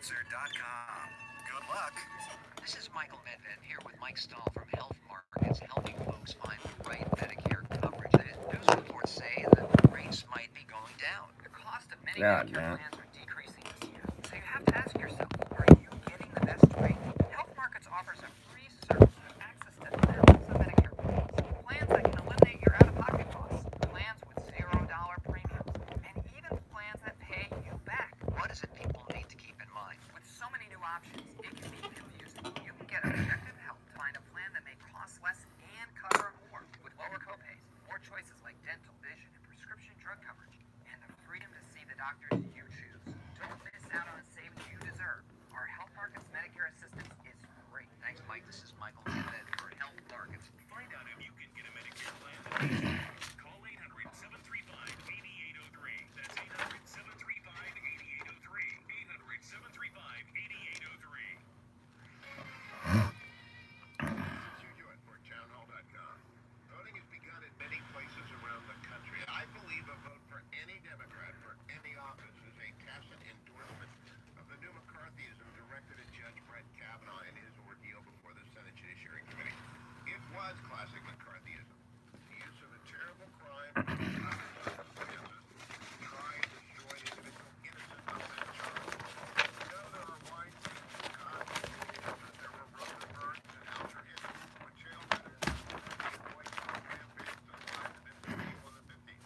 Answer.com. Good luck. This is Michael Medved here with Mike Stahl from Health Markets, helping folks find the right Medicare coverage. The news reports say that rates might be going down. The cost of many Medicare plans are decreasing this year. So you have to ask yourself, are you getting the best rate? Health Markets offers a free service with access to thousands of Medicare plans. Plans that can eliminate your out-of-pocket costs. Plans with $0 premiums. And even plans that pay you back. What is it people need to keep in mind? With so many new options, it can be confusing. You can get objective help to find a plan that may cost less and cover more. With lower copays, more choices like dental, vision, and prescription drug coverage. And the freedom to see the doctors you choose. Don't miss out on the savings you deserve. Our Health Markets Medicare assistance is great. Thanks, Mike. This is Michael Medved for Health Markets. Find out if you can get a Medicare plan. Call 800-735-8803. That's 800-735-8803. 800-735-8803. Townhall.com. Voting has begun in many places around the country. I believe a vote for any Democrat for any office is a tacit endorsement of the new McCarthyism directed at Judge Brett Kavanaugh in his ordeal before the Senate Judiciary Committee. It was classic McCarthyism. The use of a terrible crime to try and destroy individual innocent Charles. You know there are wine people, there were Rosenbergs and Alger Hill, which jailed voice campaigns to the lives of innocent people in the 50s.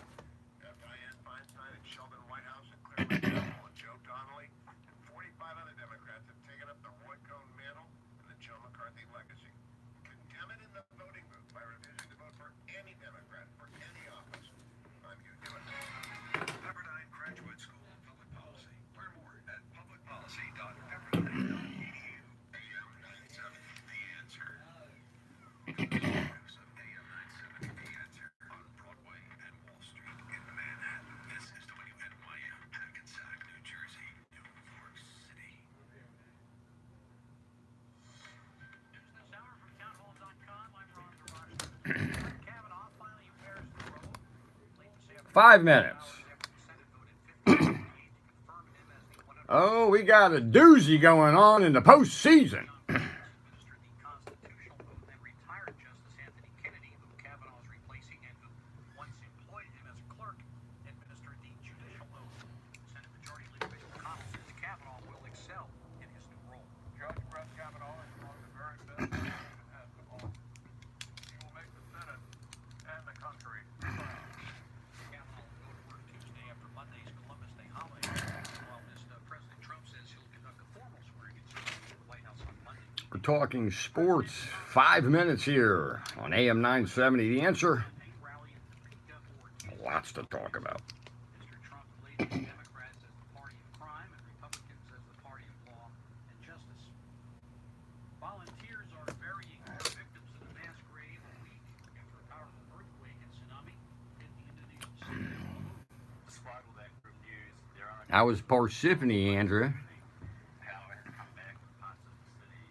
Dianne Feinstein and Sheldon Whitehouse and Claire McDowell and Joe Donnelly and 45 other Democrats have taken up the Roy Cohn mantle and the Joe McCarthy legacy. Condemn it in the voting booth by refusing to vote for any Democrat for any office. I'm you do it. Pepperdine Graduate School of Public Policy. Learn more at publicpolicy.pepperdine.edu. AM 97, The Answer. News of AM 97, The Answer on Broadway and Wall Street in Manhattan. This is WNYM, Hackensack, New Jersey, New York City. News this hour from townhall.com. I'm Ron Garage. Kavanaugh finally impairs the road. Late this afternoon. 5 minutes. Oh, we got a doozy going on in the postseason. Administered the constitutional oath and retired Justice Anthony Kennedy, who Kavanaugh is replacing and who once employed him as a clerk, administered the judicial oath. Senate Majority Leader Mitch McConnell says Kavanaugh will excel in his new role. Judge Brett Kavanaugh is one of the very best man has to offer. He will make the Senate and the country proud. Kavanaugh will go to work Tuesday after Monday's Columbus Day holiday. While President Trump says he'll conduct a formal swearing-in ceremony at the White House on Monday. We're talking sports. 5 minutes here on AM 970. The Answer. Lots to talk about. Mr. Trump labeled Democrats as the party of crime and Republicans as the party of law and justice. Volunteers are burying more victims in a mass grave a week after a powerful earthquake and tsunami hit the Indonesian city of Palu. Despite all that grim news, there are How was Parsippany, Andrew? power has come back to parts of the city.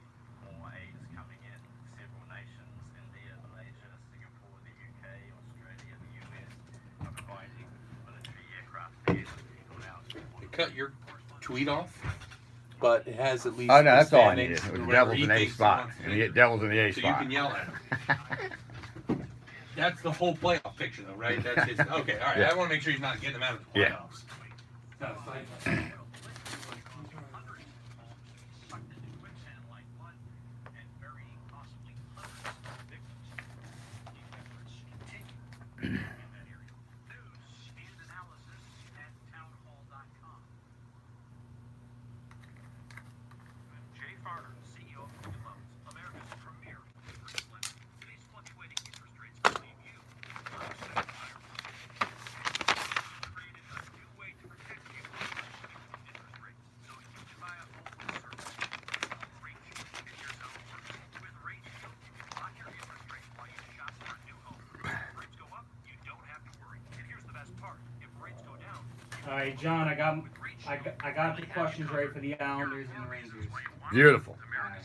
More aid is coming in. Several nations, India, Malaysia, Singapore, the UK, Australia, the US, are providing military aircraft pairs to people out. Cut your tweet off, but it has at least. Oh, no, that's all I standings needed. It was wherever Devil's he in A thinks he spot. wants to And be. the Devil's in the A So you spot. can yell at him. That's the whole playoff picture, though, right? That's his. Okay, all right. Yeah. I want to make sure he's not getting them out of the Yeah. playoffs. No, it's like- Hundreds of homes sucked into quicksand like mud and burying possibly hundreds of victims. The efforts continue in that area. News and analysis at townhall.com. Jay Farner, CEO of Friedman Loans, America's premier interest lender. These fluctuating interest rates can leave you upset higher. Created a new way to protect you from interest rates, so you can buy a home with certainty. Rate Shield is your zone. With Rate Shield, you can lock your interest rate while you shop for a new home. If rates go up, you don't have to worry. And here's the best part: if rates go down, All right, John, I got the questions ready for the Islanders and the Rangers. Beautiful.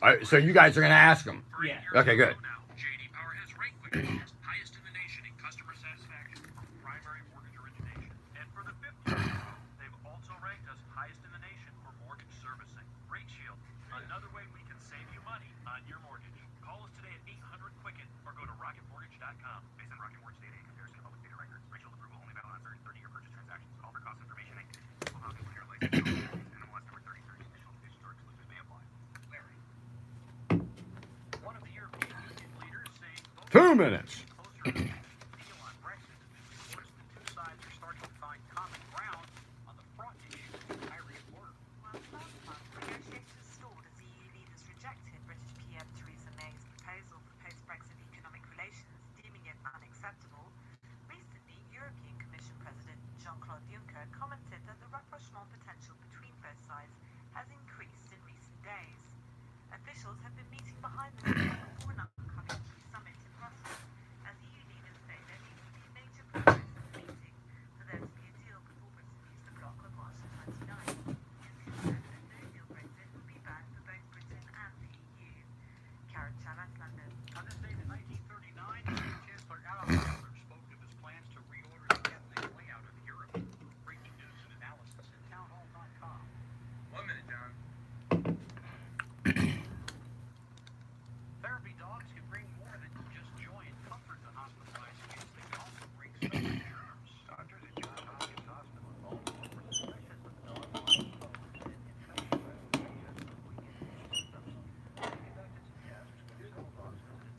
All right, so you guys are going to ask them. Yeah. Okay, good. JD Power has ranked Quicken highest in the nation in customer satisfaction for primary mortgage origination. And for the fifth year, they've also ranked us highest in the nation for mortgage servicing. Rate 2 minutes. Closer deal on Brexit has been forced. The two sides are starting to find common ground on the front issue of the Irish border. Well, last month, negotiations stalled as EU leaders rejected British PM Theresa May's proposal for post-Brexit economic relations, deeming it unacceptable. Recently, European Commission President Jean-Claude Juncker commented that the rapprochement potential between both sides has increased in recent days. Officials have been meeting behind the scenes before an upcoming summit in Brussels, as EU leaders say there needs to be major progress in the meeting for there to be a deal before Britain leaves the bloc on March the 29th. Juncker said that no-deal Brexit would be bad for both Britain and the EU. Karen Chalas, London. On this date in 1939, Chancellor Adolf Hitler spoke of his plans to reorder the ethnic layout of Europe. Breaking news and analysis at townhall.com. 1 minute, John. Therapy dogs can bring more than just joy and comfort to hospitalized kids. They can also bring special germs. Doctors at Johns Hopkins Hospital in Baltimore were suspicious of dog infection symptoms. They conducted some tests when several dogs visited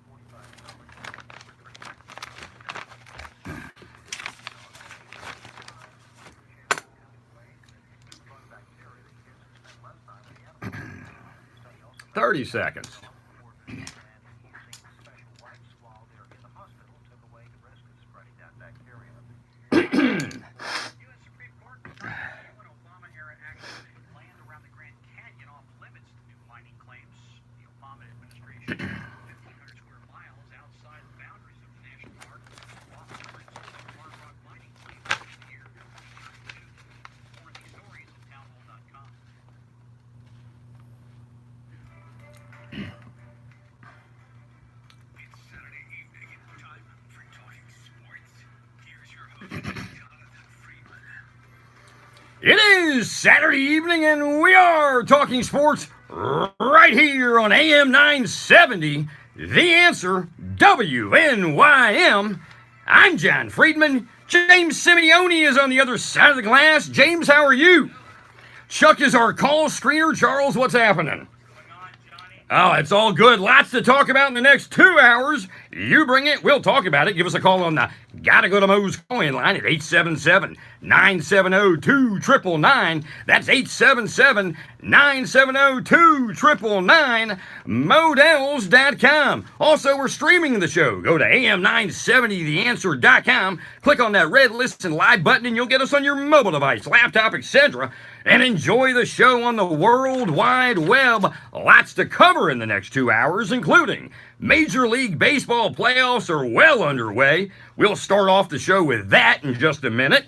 45 bacteria that kids who spend less time in the animal. 30 seconds. U.S. Supreme Court confirmed an Obama-era accident land around the Grand Canyon off limits to new mining claims. The Obama administration, 1,500 square miles outside the boundaries of the national park, off limits to hard rock mining claims in the year 2032. More of these stories at townhall.com. It's Saturday evening and time for talking sports. Here's your host, Jonathan Friedman. It is Saturday evening, and we are talking sports right here on AM 970. The Answer, WNYM. I'm John Friedman. James Simeone is on the other side of the glass. James, how are you? Chuck is our call screener. Charles, what's happening? Oh, it's all good. Lots to talk about in the next 2 hours. You bring it, we'll talk about it. Give us a call on the Gotta Go to Mo's coin line at 877-970-2999. That's 877-970-2999. Models.com. Also, we're streaming the show. Go to am970theanswer.com. Click on that red listen live button and you'll get us on your mobile device, laptop, etc. And enjoy the show on the World Wide Web. Lots to cover in the next 2 hours, including Major League Baseball playoffs are well underway. We'll start off the show with that in just a minute.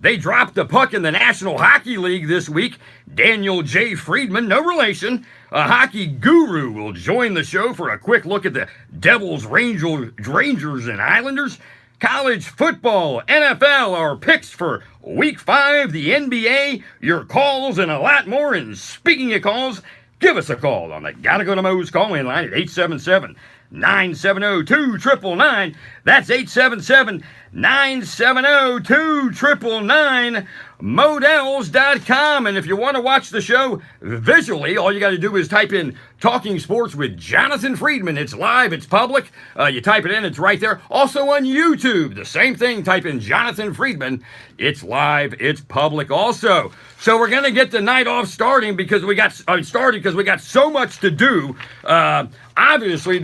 They dropped the puck in the National Hockey League this week. Daniel J. Friedman, no relation, a hockey guru, will join the show for a quick look at the Devils, Rangers, and Islanders. College football, NFL, our picks for Week 5, the NBA, your calls, and a lot more. And speaking of calls, give us a call on the Gotta Go to Mo's call-in line at 877-970-2999. That's 877-970-2999. Models.com. And if you want to watch the show visually, all you got to do is type in Talking Sports with Jonathan Friedman. It's live, it's public. You type it in, it's right there. Also on YouTube, the same thing. Type in Jonathan Friedman. It's live, it's public also. So we're going to get the night off started because we got so much to do. Obviously,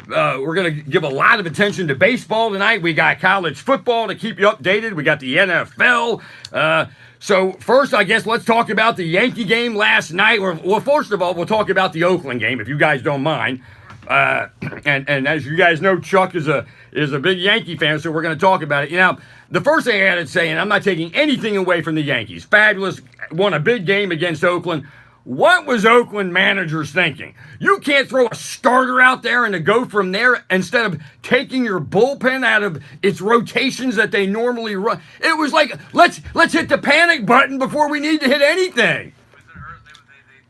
we're going to give a lot of attention to baseball tonight. We got college football to keep you updated. We got the NFL. So first, I guess, let's talk about the Yankee game last night. Well, first of all, we'll talk about the Oakland game, if you guys don't mind. And as you guys know, Chuck is a big Yankee fan, so we're going to talk about it. You know, the first thing I had to say, and I'm not taking anything away from the Yankees, fabulous, won a big game against Oakland. What was Oakland managers thinking? You can't throw a starter out there and to go from there instead of taking your bullpen out of its rotations that they normally run. It was like, let's hit the panic button before we need to hit anything. They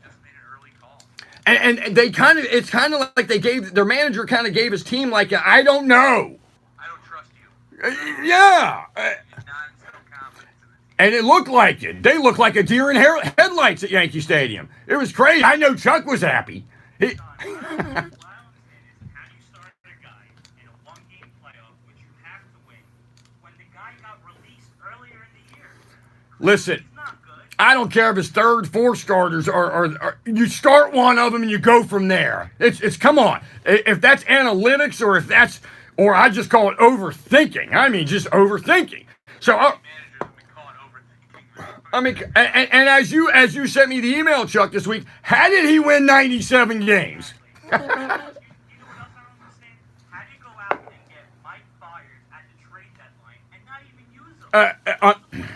just made an early call. And it's kind of like their manager kind of gave his team like, I don't know. I don't trust you. Yeah. He's not instilled confidence in the team. And it looked like it. They looked like a deer in headlights at Yankee Stadium. It was crazy. I know Chuck was happy. How do you start a guy in a one-game Listen, He's not good. I don't care if it's third, fourth starters, or you start one of them and you go from there. It's come on. If that's analytics or if that's, or I just call it overthinking. I mean, just overthinking. So, Managers have been caught overthinking. I mean, and as you sent me the email, Chuck, this week, how did he win 97 games? You know what else I don't understand? How do you go out and get Mike Byers at the trade deadline and not even use him? Getting him.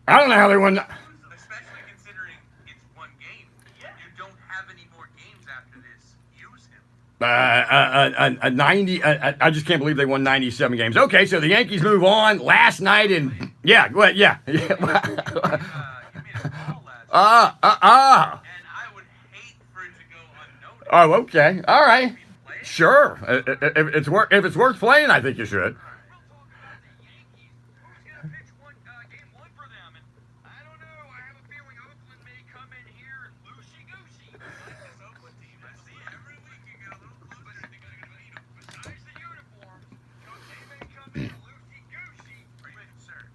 I don't know how they won. Especially considering it's one game. Yeah. You don't have any more games after this. Use him. A 90. I just can't believe they won 97 games. Okay, so the Yankees move on last night, and yeah, go ahead, yeah. You made a call last Ah. and I would hate for it to go unnoticed. Oh, okay, all right, Play it. sure. If it's worth playing, I think you should. We'll talk about the Yankees. Who's going to pitch game one for them? And I don't know. I have a feeling Oakland may come in here loosey-goosey. Like this Oakland team. I see every week you get a little closer. They got to, besides the uniforms, they may come in loosey-goosey. Are you concerned?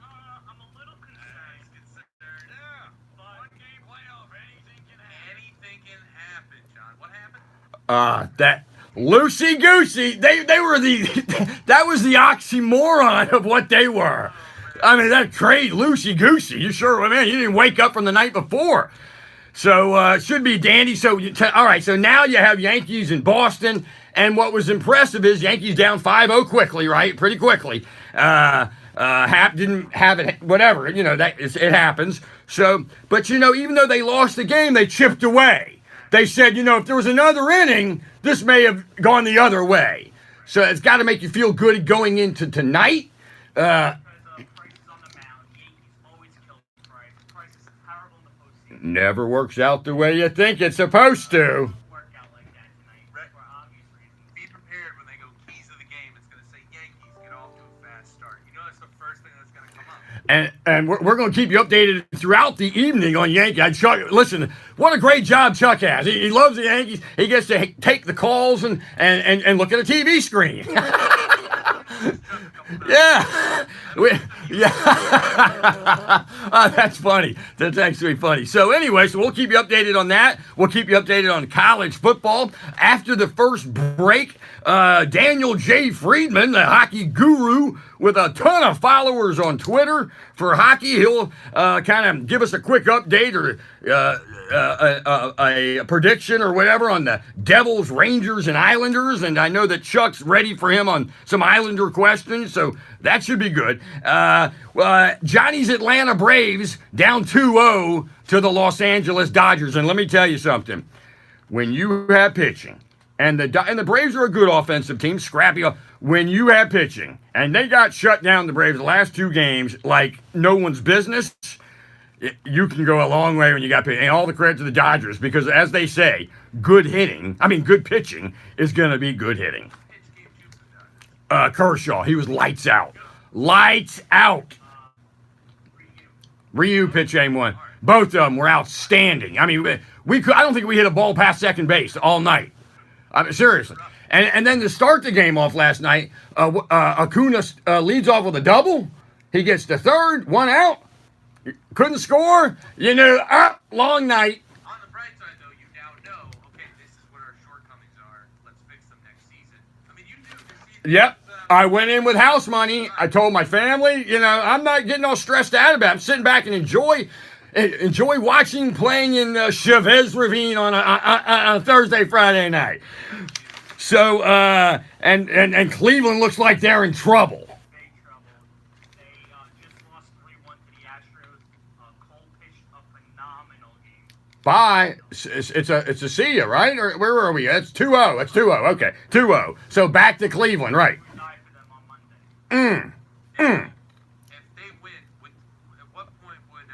I'm a little concerned. Yeah. But one game playoff, anything can happen. Anything can happen, John. What happened? That loosey goosey. They were the that was the oxymoron of what they were. I mean, that crazy loosey goosey. You sure, man? You didn't wake up from the night before. So it should be dandy. So all right. So now you have Yankees in Boston, and what was impressive is Yankees down 5-0 quickly, right? Pretty quickly. Didn't have it. Whatever. You know it happens. So, but even though they lost the game, they chipped away. They said, if there was another inning, this may have gone the other way. So it's got to make you feel good going into tonight. Because Price is on the mound. Yankees always kill Price. Price is terrible in the postseason. Never works out the way you think it's supposed to. Work out like that tonight Right. for obvious reasons. Be prepared when they go keys of the game. It's going to say Yankees get off to a fast start. You know that's the first thing that's going to come up. And we're going to keep you updated throughout the evening on Yankees. Chuck, listen, what a great job Chuck has. He loves the Yankees. He gets to take the calls and look at a TV screen. Yeah. That's funny. That's actually funny. So anyway, we'll keep you updated on that. We'll keep you updated on college football. After the first break, Daniel J. Friedman, the hockey guru with a ton of followers on Twitter for hockey, he'll kind of give us a quick update or a prediction or whatever on the Devils, Rangers, and Islanders. And I know that Chuck's ready for him on some Islander questions, so that should be good. Johnny's Atlanta Braves down 2-0 to the Los Angeles Dodgers. And let me tell you something. When you have pitching, and the Braves are a good offensive team, scrappy. When you have pitching, and they got shut down, the Braves, the last two games, like no one's business, you can go a long way when you got pitching. And all the credit to the Dodgers, because as they say, good pitching is going to be good hitting. Kershaw, he was lights out. Lights out. Ryu pitched game one. Both of them were outstanding. I mean, I don't think we hit a ball past second base all night. I mean, seriously. And then to start the game off last night, Acuna leads off with a double. He gets to third, one out. Couldn't score. Long night. On the bright side, though, you now know, okay, this is what our shortcomings are. Let's fix them next season. I mean, you knew this season. Yep. I went in with house money. I told my family, I'm not getting all stressed out about it. I'm sitting back and enjoy watching playing in Chavez Ravine on a Thursday, Friday night. So, and Cleveland looks like they're in trouble. Big trouble. They just lost 3-1 to the Astros. Cole pitched a phenomenal game. Bye. It's a see ya, right? Or where are we? It's 2-0. It's 2-0. Okay, 2-0. So back to Cleveland, right? Die for them on Monday. If they win, at what point would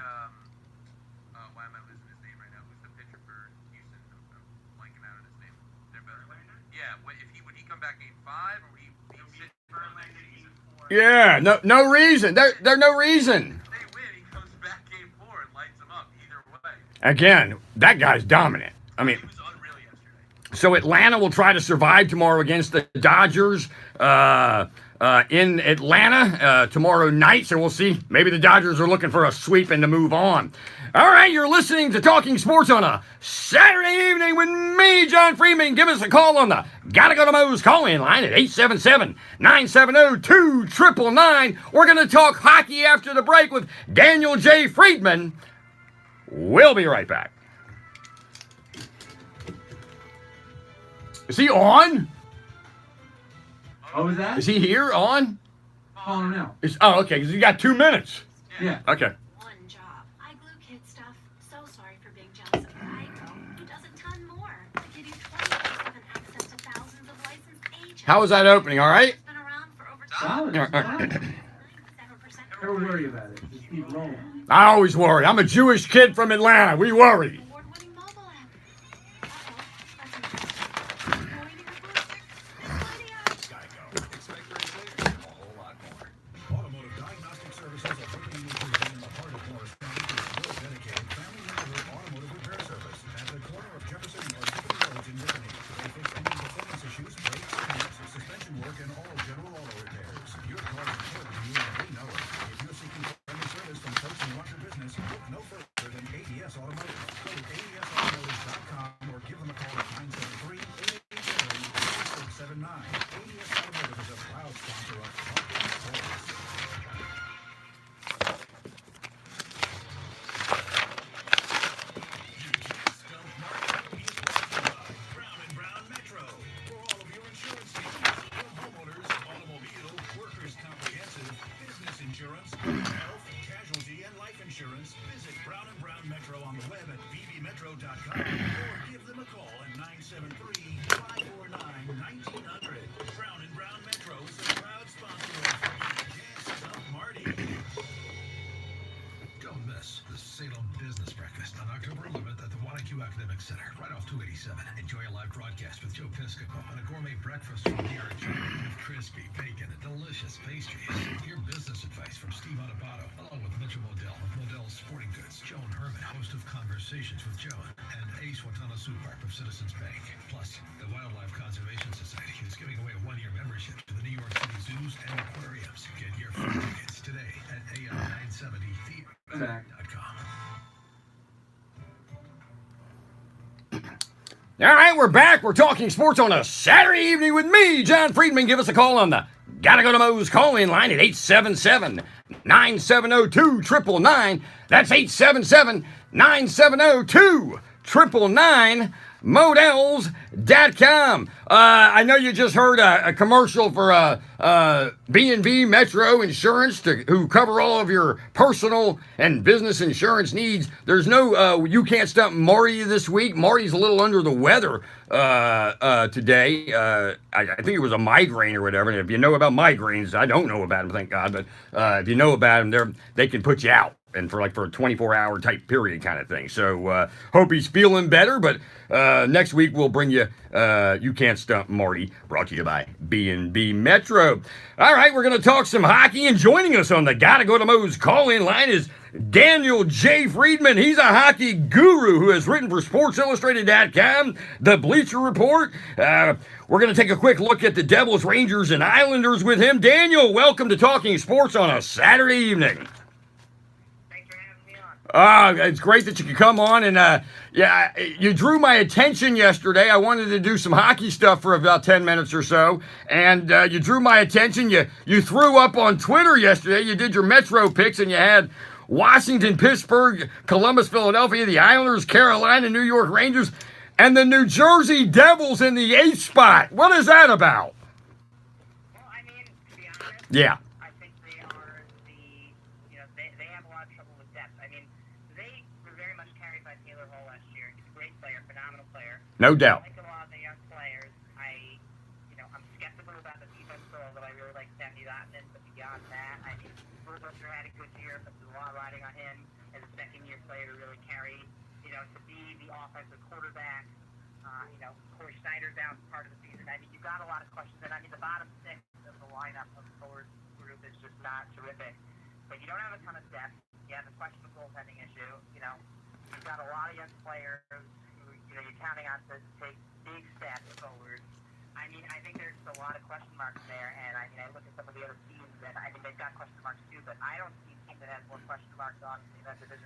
why am I losing his name right now? Who's the pitcher for Houston? I'm blanking out on his name. They're better. Yeah, would he come back game 5 or would he sit Verlander game 4. Yeah. No reason. There's no reason. If they win, he comes back game 4 and lights them up either way. Again, that guy's dominant. I mean, He was unreal yesterday. so Atlanta will try to survive tomorrow against the Dodgers. in Atlanta tomorrow night. So we'll see. Maybe the Dodgers are looking for a sweep and to move on. All right, you're listening to Talking Sports on a Saturday evening with me, John Friedman. Give us a call on the Gotta Go to Mo's call-in line at 877-970-2999. We're going to talk hockey after the break with Daniel J. Friedman. We'll be right back. Is he on? What was that? Is he here on? Calling him now. Oh, okay, because you got 2 minutes. Yeah. Okay. One job. I glue kid stuff. So sorry for being jealous of Geico, who does a ton more to give you 24/7 access to thousands of licensed agents. How was that opening? All right? It's been around for over Solid. 97% Never worry about it. Just keep rolling. I always worry. I'm a Jewish kid from Atlanta. We worry. award-winning mobile app. Uh-oh, that's interesting. No way to boost. This video. Automotive diagnostic services are putting you in the heart of Morris County with your dedicated family neighborhood automotive repair service at the corner of Jefferson and Tiffany Roads in Tiffany. They fix any performance issues, brakes, clamps, suspension work, and all general auto repairs. Your car is important to you and they know it. If you're seeking friendly service from folks who want your business, look no further than ADS Automotive. Go to adsautomotive.com or give them a call at 973-887-6679. ADS Automotive is a proud sponsor of Talking Sports. Brown and Brown Metro. For all of your insurance needs, from homeowners, automobile, workers' comprehensive, business insurance, health, casualty, and life insurance, visit Brown and Brown Metro on the web at bbmetro.com or give them a call at 973-549-1900. Brown and Brown Metro is a proud sponsor of Can't Stop Marty. Don't miss the Salem Business Breakfast on October 11th at the Wanacue Academic Center, right off 287. Enjoy a live broadcast with Joe Piscopo and a gourmet breakfast from Garrett Jones with crispy bacon and delicious pastries. Hear business advice from Steve Adubato, along with Mitchell Modell of Modell's Sporting Goods, Joan Herman, host of Conversations with Joan, and Ace Watanabe of Citizens Bank. Plus, the Wildlife Conservation Society is giving away a one-year membership to the New York City Zoos and Aquariums. Get your free tickets today at AM970theater.com. All right, we're back. We're talking sports on a Saturday evening with me, John Friedman. Give us a call on the Gotta Go to Mo's call-in line at 877-970-2999. That's 877-970-2999. Models.com. I know you just heard a commercial for B&B Metro Insurance who cover all of your personal and business insurance needs. There's no You Can't Stop Marty this week. Marty's a little under the weather today. I think it was a migraine or whatever. And if you know about migraines, I don't know about them, thank God. But if you know about them, they can put you out. And for a 24-hour type period kind of thing. So hope he's feeling better. But next week we'll bring you You Can't Stump Marty, brought to you by B&B Metro. All right, we're going to talk some hockey. And joining us on the Gotta Go to Mo's call-in line is Daniel J. Friedman. He's a hockey guru who has written for SportsIllustrated.com, The Bleacher Report. We're going to take a quick look at the Devils, Rangers, and Islanders with him. Daniel, welcome to Talking Sports on a Saturday evening. It's great that you could come on, and you drew my attention yesterday. I wanted to do some hockey stuff for about 10 minutes or so, and you drew my attention. You threw up on Twitter yesterday. You did your Metro picks, and you had Washington, Pittsburgh, Columbus, Philadelphia, the Islanders, Carolina, New York Rangers, and the New Jersey Devils in the 8th spot. What is that about? Well, I mean, to be honest, Yeah. I think they are they have a lot of trouble with depth. I mean, they were very much carried by Taylor Hall last year. He's a great player, phenomenal player. No doubt. I like a lot of the young players. I'm skeptical about the defense still, although I really like Sammy Lattman. But beyond that, I mean, Bulldozer had a good year, but there's a lot riding on him as a second-year player to really carry, to be the offensive quarterback. Corey Schneider's out part of the season. I mean, you've got a lot of questions. And I mean, the bottom six of the lineup of the forward group is just not terrific. But you don't have a ton of depth. You have a questionable goaltending issue. You've got a lot of young players who, you're counting on to take big steps forward. I mean, I think there's a lot of question marks there, and I mean, I look at some of the other teams, and I mean, they've got question marks too, but I don't see a team that has more question marks on in that division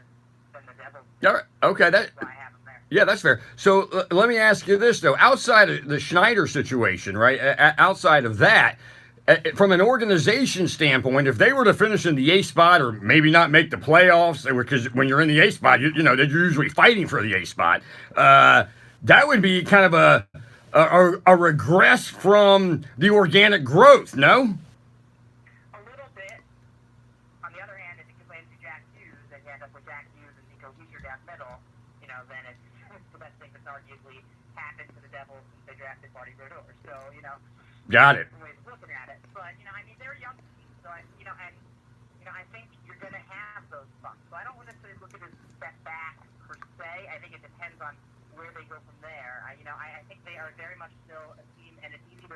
than the Devils. All right. Okay. That's why I have them there. Yeah, that's fair. So let me ask you this though: outside of the Schneider situation, right? Outside of that, from an organization standpoint, if they were to finish in the A spot or maybe not make the playoffs, because when you're in the A spot, you know they're usually fighting for the A spot. That would be kind of a regress from the organic growth, no? A little bit. On the other hand, if you complain to Jack Hughes and you end up with Jack Hughes and Nico Heischer down middle, you know, then it's the best thing that's arguably happened to the Devils since they drafted Marty Brodeur. So, you know, Got it. different ways of looking at it. But, you know, I mean, they're a young team, so, you know, and, you know, I think you're going to have those bumps. So I don't necessarily look at it as a step back per se. I think it depends on where they go from there. I think they are very much still a team, and it's easy to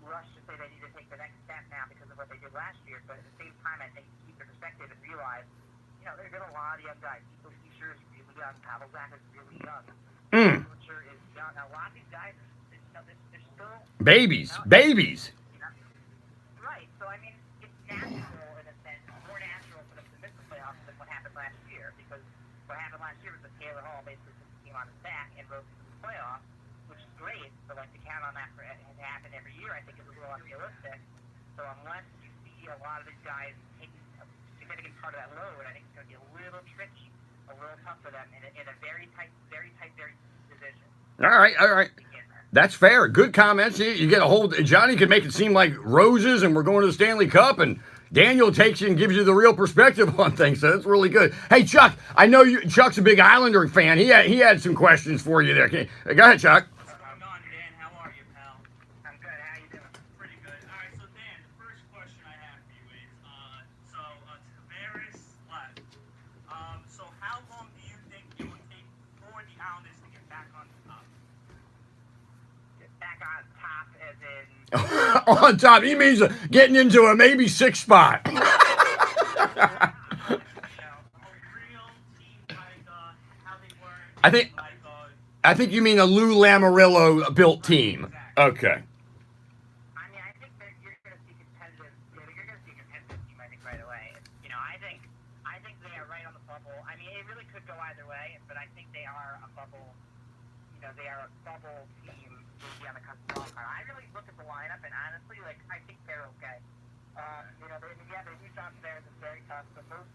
rush to say they need to take the next step now because of what they did last year. But at the same time, I think keep the perspective and realize, you know, there's been a lot of young guys. Nico Heischer is really young. Pavel Zach is really young. Butcher is young. Now, a lot of these guys, you know, they're still Babies. you know, right. So I mean, it's natural in a sense, more natural for them to miss the playoffs than what happened last year. Because what happened last year was that Taylor Hall basically took the team on his back and rose to the playoffs, which is great. But like to count on that for it to happen every year, I think is a little unrealistic. So unless you see a lot of these guys taking a significant part of that load, I think it's going to be a little tricky, a little tough for them in a very tight division. All right. That's fair. Good comments. You get a hold. Johnny can make it seem like roses, and we're going to the Stanley Cup, and Daniel takes you and gives you the real perspective on things. So that's really good. Hey, Chuck, I know Chuck's a big Islander fan. He had some questions for you there. Go ahead, Chuck. What's going on, Dan? How are you, pal? I'm good. How you doing? Pretty good. All right, so Dan, the first question I have for you is, Tavares left. So how long do you think it would take for the Islanders to get back on top? Get back on top, as in. On top, he means getting into a maybe 6 spot. You know, a real team like how they were. I think you mean a Lou Lamoriello built team. Okay. I mean, I think that you're going to see competitive. You're going to see a competitive team. I think right away. You know, I think they are right on the bubble. I mean, it really could go either way, but I think they are a bubble. You know, they are a bubble team. Maybe on the cusp of wild card. I really look at the lineup, and honestly, like I think they're okay. You know, they lose John Tavares. It's very tough, but most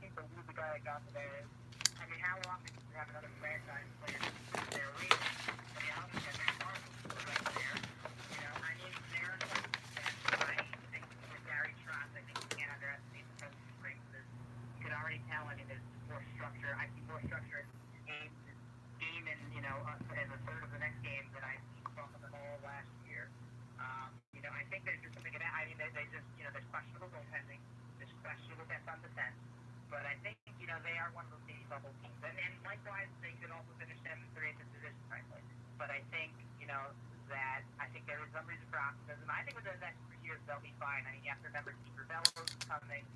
teams will lose the guy like John Tavares. I mean, how long do you have another franchise player in their league? I mean, how much their margin right there? You know, I mean, they're I think with Gary Trotz, I think you can't underestimate the presence he brings to this. You can already tell. I mean, there's more structure. I see more structure in game and you know, in the third of the next game than I see from the whole last year. You know, I think there's just something in that. I mean, they just, you know, there's questionable goaltending, there's questionable depth on defense, but I think, you know, they are one of those mini bubble teams. And likewise, they could also finish them in 30th position, frankly. But I think, you know, that I think there is some reason for optimism. I think within the next 3 years, they'll be fine. I mean, you have to remember Keeper Bellows is coming.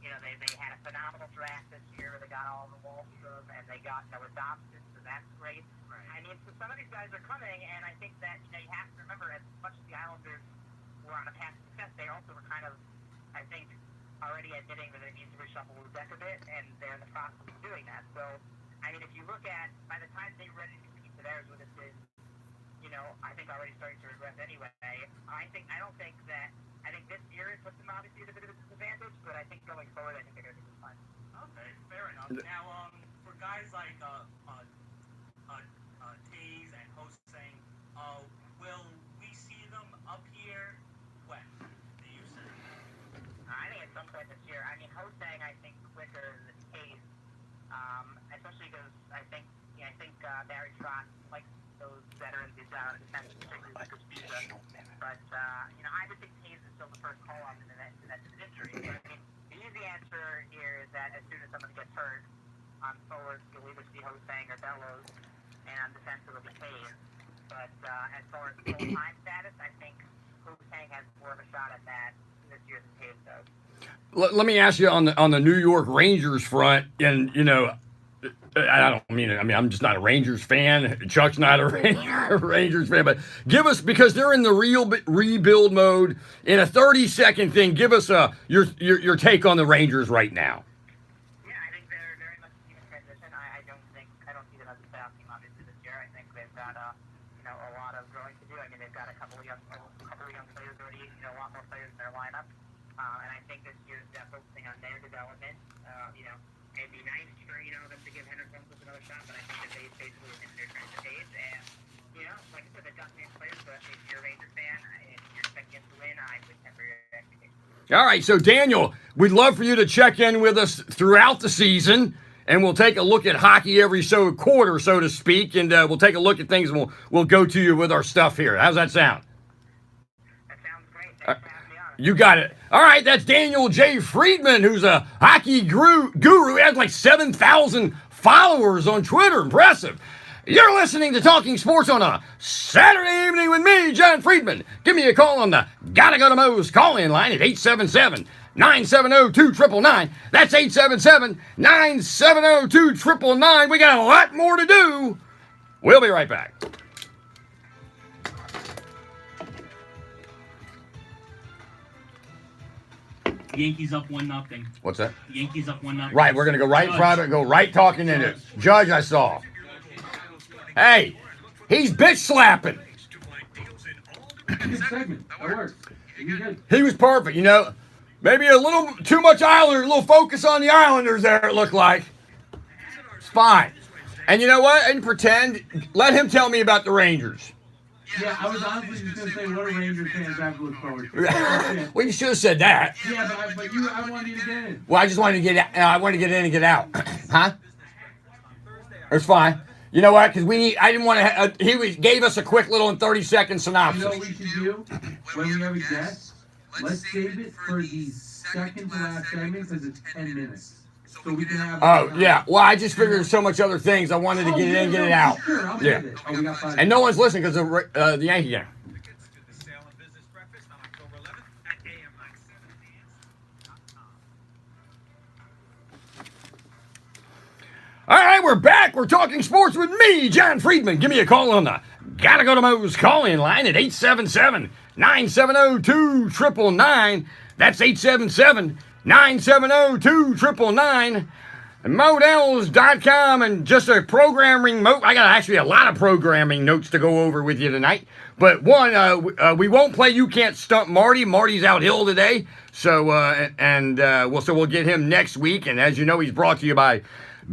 You know, they had a phenomenal draft this year. They got all the Wallstrom, and they got Noah Dobson, so that's great. Right. I mean, so some of these guys are coming, and I think that, you know, you have to remember, as much as the Islanders were on a path to success, they also were kind of, I think, already admitting that they need to reshuffle the deck a bit, and they're in the process of doing that. So, I mean, if you look at, by the time they're ready to compete, theirs would have been, you know, I think already starting to regret anyway. I think this year it puts them obviously at a bit of a disadvantage, but I think going forward, I think they're going to be fine. Okay, fair enough. Now, for guys like Taze and Hossein, will we see them up here when? Do you say? I think at some point this year. I mean, Hossein, I think quicker than Taze, especially because I think Barry Trotz likes those veterans who's out of defense, particularly like Spezza. But you know, I would think Taze is still the first call on in that injury. But, I mean, the easy answer here is that as soon as somebody gets hurt on forward, you'll either see Hossein or Bellows, and on defense it'll be Taze. But as far as full-time status, I think Hossein has more of a shot at that this year than Taze does. Let me ask you on the New York Rangers front, and you know, I don't mean it. I mean, I'm just not a Rangers fan. Chuck's not a Rangers fan, but give us, because they're in the real rebuild mode, in a 30-second thing, give us your take on the Rangers right now. Yeah, I think they're very much in transition. I don't see them as a playoff team obviously this year. I think they've got a lot of growing to do. I mean, they've got a couple of young players already, a lot more players in their lineup. And I think this year they're focusing on their development. It'd be nice for them to give Henderson another shot, but I think that they basically hit their turn to page. And like I said, they've got some players. But if you're a Ranger fan and you're expecting them to win, I would temper your expectations. All right, so Daniel, we'd love for you to check in with us throughout the season, and we'll take a look at hockey every quarter, so to speak, and we'll take a look at things, and we'll go to you with our stuff here. How's that sound? That sounds great. Thanks for having me on. You got it. All right, that's Daniel J. Friedman, who's a hockey guru. He has like 7,000 followers on Twitter. Impressive. You're listening to Talking Sports on a Saturday evening with me, John Friedman. Give me a call on the Gotta Go to Moe's call-in line at 877-970-2999. That's 877-970-2999. We got a lot more to do. We'll be right back. Yankees up 1-0. What's that? Yankees up 1-0. Right, we're going to go right private, go right talking into it. Judge, I saw. Hey, he's bitch slapping. Good segment. That works. You good. He was perfect, Maybe a little too much Islander, a little focus on the Islanders there, it looked like. It's fine. And you know what? And pretend, let him tell me about the Rangers. Yeah, I was honestly just going to say, what are Rangers fans have to look forward to? Well, you should have said that. Yeah, but I wanted you to get in. Well, I just wanted to get I wanted to get in and get out. Huh? It's fine. You know what? Because I didn't want to. He gave us a quick little 30-second synopsis. You know what we should do when we have a guest? Let's save it for the second to last segment because it's 10 minutes. So we can have. Oh, yeah. Well, I just figured there's so much other things. I wanted to get it in, get it out. Sure, I'll Yeah. it. Oh, we got 5 And no one's listening because of the Yankee game. All right, we're back. We're talking sports with me, John Friedman. Give me a call on the Gotta Go to Moe's call-in line at 877-970-2999. That's 877-970-2999. Models.com, and just a programming note. I got actually a lot of programming notes to go over with you tonight. But one, we won't play You Can't Stump Marty. Marty's out hill today. So, we'll get him next week. And as you know, he's brought to you by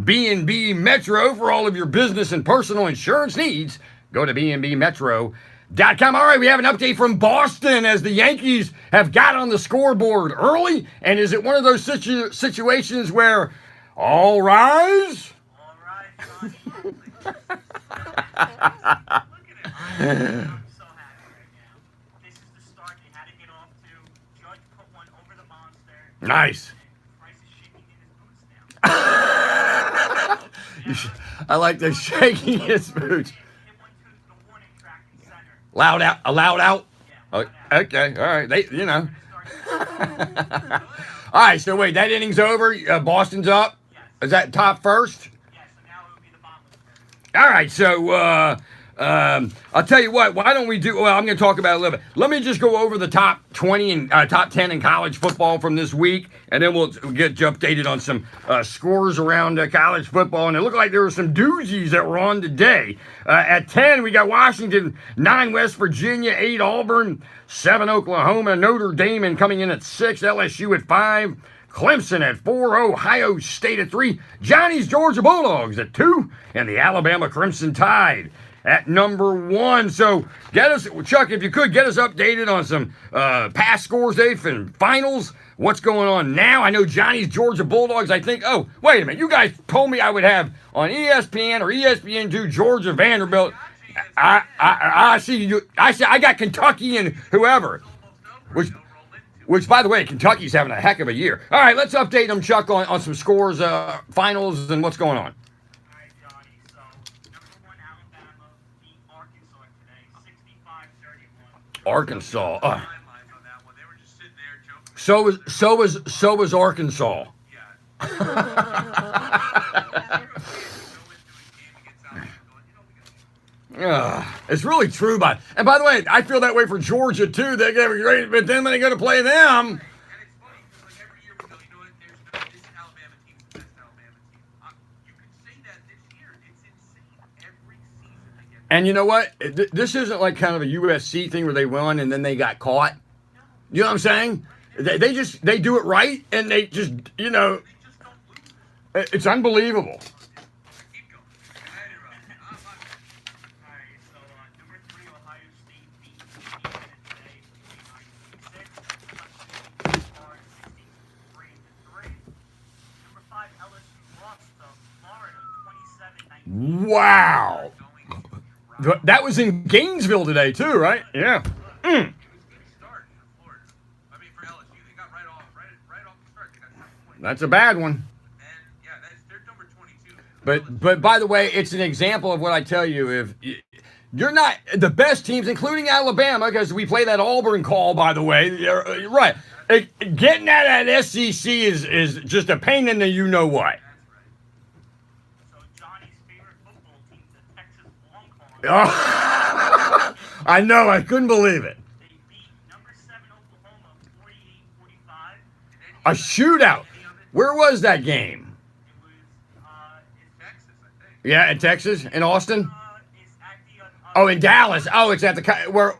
B&B Metro. For all of your business and personal insurance needs, go to bnbmetro.com. All right, we have an update from Boston as the Yankees have got on the scoreboard early. And is it one of those situations where all rise? All right, Johnny. Look at it. I'm so happy right now. This is the start they had to get off to. Judge put one over the monster. Nice. Price is shaking in his boots now. I like the shaking his boots. It went to the warning track in center. Loud out. Yeah, loud out. Okay, all right. All right, so wait, that inning's over. Boston's up. Yes. Is that top first? Yeah, so now it would be the bottom first. All right, so I'll tell you what. Why don't we do? Well, I'm going to talk about it a little bit. Let me just go over the top 20 and top 10 in college football from this week, and then we'll get you updated on some scores around college football. And it looked like there were some doozies that were on today. At 10, we got Washington, 9 West Virginia, 8 Auburn, 7 Oklahoma, Notre Dame coming in at 6, LSU at 5. Clemson at 4, Ohio State at 3, Johnny's Georgia Bulldogs at 2, and the Alabama Crimson Tide at number 1. So get us, Chuck, if you could, get us updated on some past scores, Dave, and finals. What's going on now? I know Johnny's Georgia Bulldogs, I think. Oh, wait a minute. You guys told me I would have on ESPN or ESPN2 Georgia Vanderbilt. I see you. I got Kentucky and whoever. Which, by the way, Kentucky's having a heck of a year. All right, let's update them, Chuck, on some scores, finals, and what's going on. All right, Johnny. So, number 1, Alabama beat Arkansas today, 65-31. Arkansas. They were just sitting there joking. So was Arkansas. Yeah. It's really true, and by the way, I feel that way for Georgia too. They get great, but then when they go to play them, And it's funny because like every year we go, you know what? This Alabama team's the best Alabama team. You could say that this year. It's insane. Every season they get. and you know what? This isn't like kind of a USC thing where they won and then they got caught. You know what I'm saying? They do it right, and they just They just don't lose. it's unbelievable. Keep going. All right, so number 3, Ohio State beat Indiana today, 59-66. 63-3. Number 5, LSU lost to Florida, 27-19. Wow, that was in Gainesville today too, right? Yeah. It was a good start for Florida. I mean, for LSU, they got right off the start. They got 7 points. That's a bad one. And yeah, they're number 22. But by the way, it's an example of what I tell you. If you're not the best teams, including Alabama, because we play that Auburn call, by the way. You're right. Getting at that SEC is just a pain in the you know what. So Johnny's favorite football team, the Texas Longhorns, Oh, I know. I couldn't believe it. they beat number 7 Oklahoma 48-45. A shootout. Where was that game? It was in Texas, I think. Yeah, in Texas, in Austin. It's at the Oh, in Dallas. Oh, it's at the we're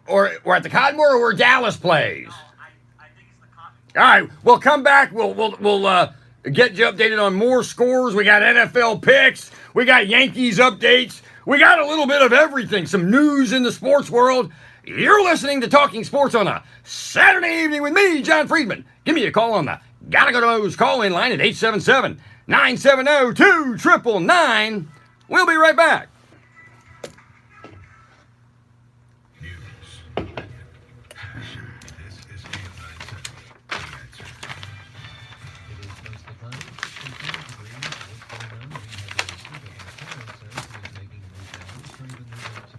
at the Cottonmore, or where Dallas plays. I think it's the Cotton. All right, well, come back. We'll get you updated on more scores. We got NFL picks. We got Yankees updates. We got a little bit of everything. Some news in the sports world. You're listening to Talking Sports on a Saturday evening with me, John Friedman. Give me a call on the Gotta Go to Mo's call-in line at 877-970-2999. We'll be right back. News. Passion. This is AM 970. The Answer. It is mostly cloudy. 15 degrees. What's going on? We have a student in the town says he is making moves down, turning the news up to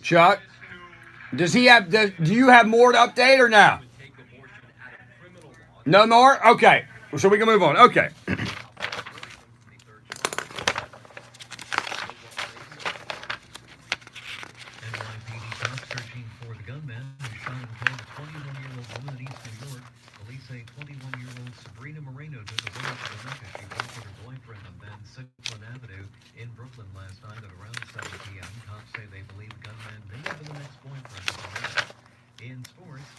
Chuck, do you have more to update or no? No more? Okay. So we can move on. Okay. NYPD cops searching for the gunman who shot and killed a 21-year-old woman in East New York. Police say 21-year-old Sabrina Moreno took a bullet to the neck as she walked with her boyfriend on Van Sicklen Avenue in Brooklyn last night at around 7 p.m. Cops say they believe the gunman may have been the ex-boyfriend of the woman. In sports,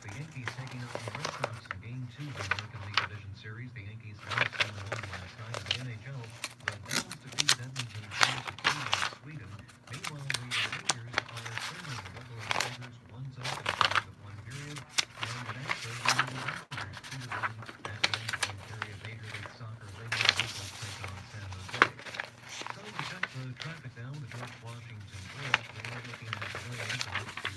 the Yankees taking on the Red Sox in Game 2 of the American League Division Series. The Yankees lost 7-1 last night in the NHL. The Devils defeated Edmonton 4-2 in Sweden. Meanwhile, the Rangers are trailing the Buffalo Sabres 1-0 at the end of one period. And the Nationals are the Rangers 2-1 at the end of one period. Major League Soccer later Eagles take on San Jose. So we check the traffic down the George Washington Bridge. We are looking at delays of up to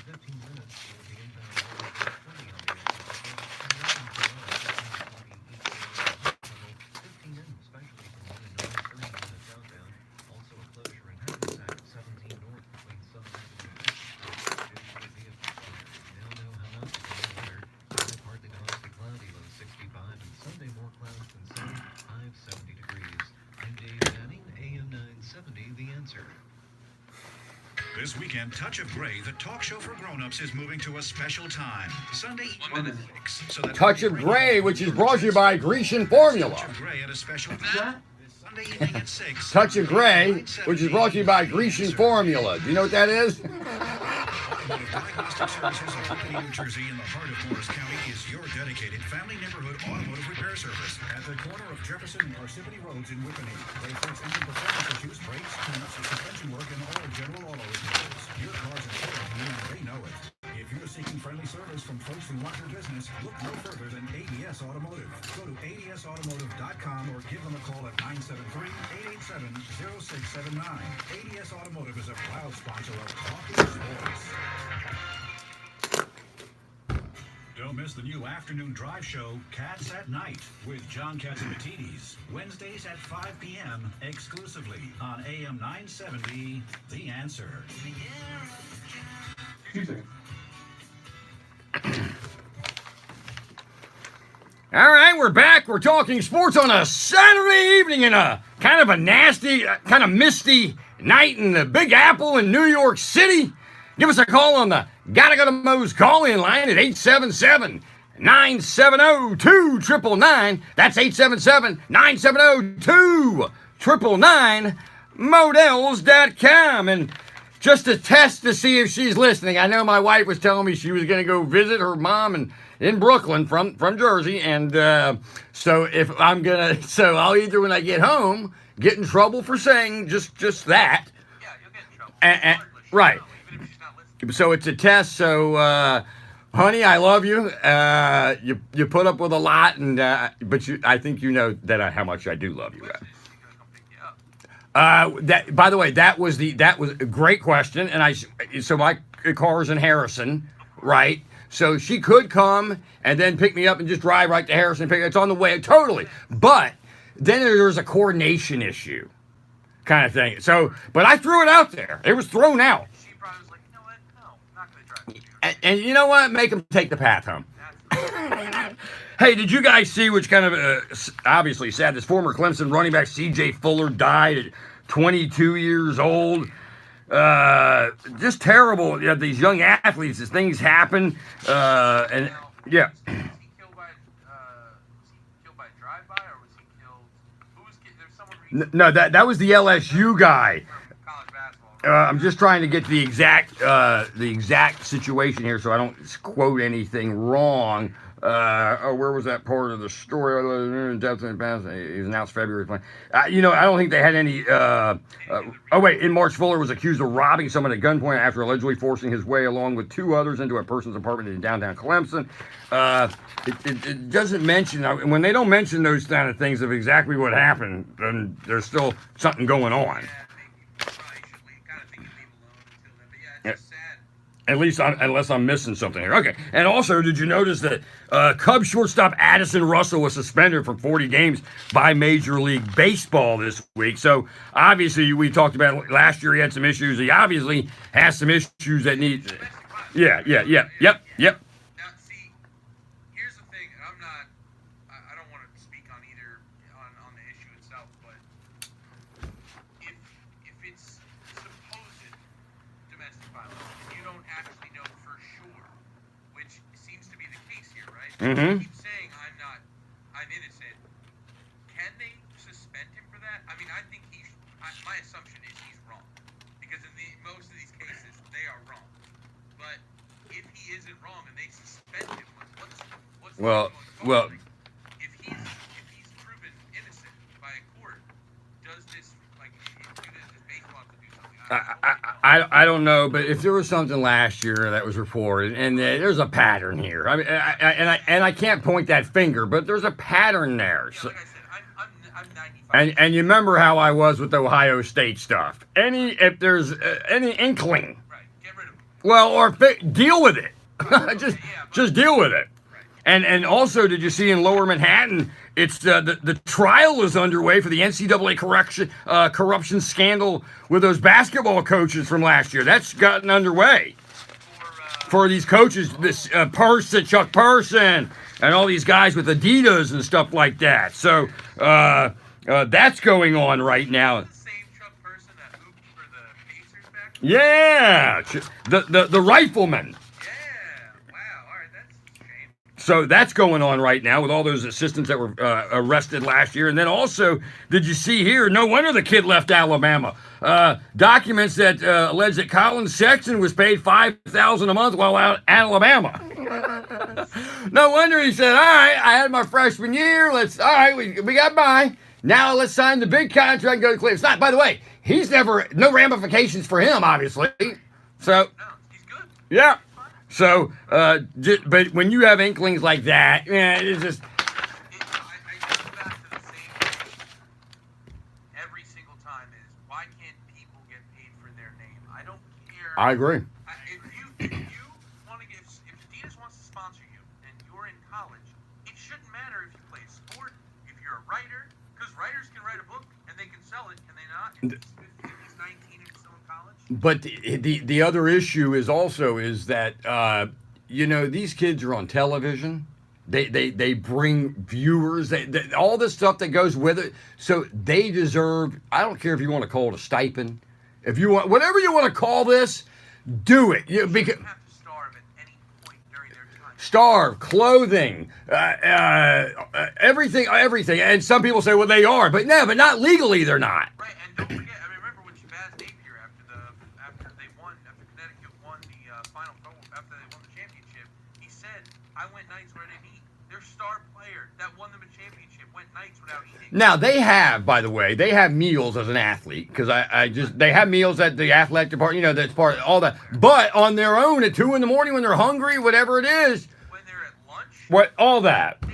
15 minutes for the inbound road 20 on the exit. 15 in, especially from 1 and 9, 30 minutes outbound. Also a closure in Hackensack, 17 north between Southern Avenue and 5th Street due to a vehicle fire. Now know how not to stay weather. Tonight partly to mostly cloudy, low 65, and Sunday more clouds than sun, high 70 degrees. I'm Dave Manning, AM 970, The Answer. This weekend, Touch of Gray, the talk show for grown-ups, is moving to a special time. Sunday evening at 6. So that Touch of Gray, which is brought to you by Grecian Formula. Touch of Gray at a special Sunday evening at 6. Touch of Gray, which is brought to you by Grecian Formula. Do you know what that is? Diagnostic Services of Whippany, New Jersey, in the heart of Morris County, is your dedicated family neighborhood automotive repair service. At the corner of Jefferson and Parsippany Roads in Whippany, they fix engine performance issues, brakes, tune-ups, suspension work, and all general auto repairs. Your car's important to you, and they know it. If you're seeking friendly service from folks who want your business, look no further than ADS Automotive. Go to adsautomotive.com or give them a call at 973-887-0679. ADS Automotive is a proud sponsor of Talking Sports. Don't miss the new afternoon drive show, Cats at Night, with John Catsimatidis, Wednesdays at 5 p.m. exclusively on AM 970, The Answer. 2 seconds. All right, we're back. We're talking sports on a Saturday evening in a kind of a nasty, kind of misty night in the Big Apple in New York City. Give us a call on the Gotta Go to Moe's call-in line at 877-970-2999. That's 877-970-2999. Models.com. And just to test to see if she's listening, I know my wife was telling me she was going to go visit her mom in Brooklyn from Jersey. And so if I'm going to, so I'll either when I get home get in trouble for saying just that. Yeah, you'll get in trouble. Right. Even if she's not listening. So it's a test. So, honey, I love you. You put up with a lot, and but I think you know that how much I do love you. That, by the way, that was a great question, and so my car's in Harrison, right? So she could come and then pick me up and just drive right to Harrison. It's on the way, totally. But then there's a coordination issue, kind of thing. So, but I threw it out there. It was thrown out. She probably was like, you know what? No, I'm not going to drive with you. And you know what? Make them take the path home. Hey, did you guys see, which kind of obviously sad, this former Clemson running back C.J. Fuller died at 22 years old? Just terrible. You have these young athletes, as things happen. And yeah. Was he killed by drive-by, or was he killed? Who was killed? There's someone. No, that was the LSU guy. College basketball. I'm just trying to get the exact situation here, so I don't quote anything wrong. Where was that part of the story? He was announced February 20. I don't think they had any. In March, Fuller was accused of robbing someone at gunpoint after allegedly forcing his way along with 2 others into a person's apartment in downtown Clemson. It doesn't mention, when they don't mention those kind of things of exactly what happened, then there's still something going on. At least, unless I'm missing something here. Okay. And also, did you notice that Cubs shortstop Addison Russell was suspended from 40 games by Major League Baseball this week? So, obviously, we talked about last year he had some issues. He obviously has some issues that need... Yep. Now, see, here's the thing, and I don't want to speak on either, on the issue itself, but if it's supposed domestic violence, and you don't actually know for sure, which seems to be the case here, right? Mm-hmm. You keep saying I'm innocent. Can they suspend him for that? I mean, I think my assumption is he's wrong, because in most of these cases, they are wrong. But if he isn't wrong and they suspend him, what's Well, if he's proven innocent by a court, does this baseball have to do something? I don't know, but if there was something last year that was reported, and there's a pattern here. I mean, I can't point that finger, but there's a pattern there. Yeah, So, like I said, I'm 95. and you remember how I was with the Ohio State stuff. If there's any inkling, Right, get rid of him. well, or deal with it. just deal with it. And also, did you see in Lower Manhattan, it's the trial is underway for the NCAA corruption scandal with those basketball coaches from last year. That's gotten underway for these coaches, this Chuck Person, and all these guys with Adidas and stuff like that. So that's going on right now. The same Chuck Person that hooped for the Pacers back? Yeah, the rifleman. So that's going on right now with all those assistants that were arrested last year. And then also, did you see here, no wonder the kid left Alabama. Documents that allege that Colin Sexton was paid $5,000 a month while out at Alabama. No wonder he said, all right, I had my freshman year. We got by. Now let's sign the big contract and go to Cleveland. It's not, by the way, no ramifications for him, obviously. So, No, he's good. yeah. So, but when you have inklings like that, it's just... I go back to the same thing every single time is, why can't people get paid for their name? I don't care. I agree. If you want to if Adidas wants to sponsor you, and college, it shouldn't matter if you play a sport, if you're a writer, because writers can write a book and they can sell it, can they not? If he's 19 and still in college. But the other issue is also is that these kids are on television. They bring viewers. All this stuff that goes with it. So they deserve. I don't care if you want to call it a stipend. If you want whatever you want to call this, do it. Because Have to starve at any point during their time. starve, clothing, everything. And some people say, well, they are, but no, but not legally. They're not. Right, and don't forget. I remember when Shabazz Napier, after Connecticut won the Final Four, after they won the championship, he said, "I went nights where I didn't eat." Their star player that won them a championship went nights without eating. Now they have, by the way, they have meals as an athlete because they have meals at the athletic department. That's part of all that. But on their own at 2 a.m. when they're hungry, whatever it is, When they're at lunch, all that. it's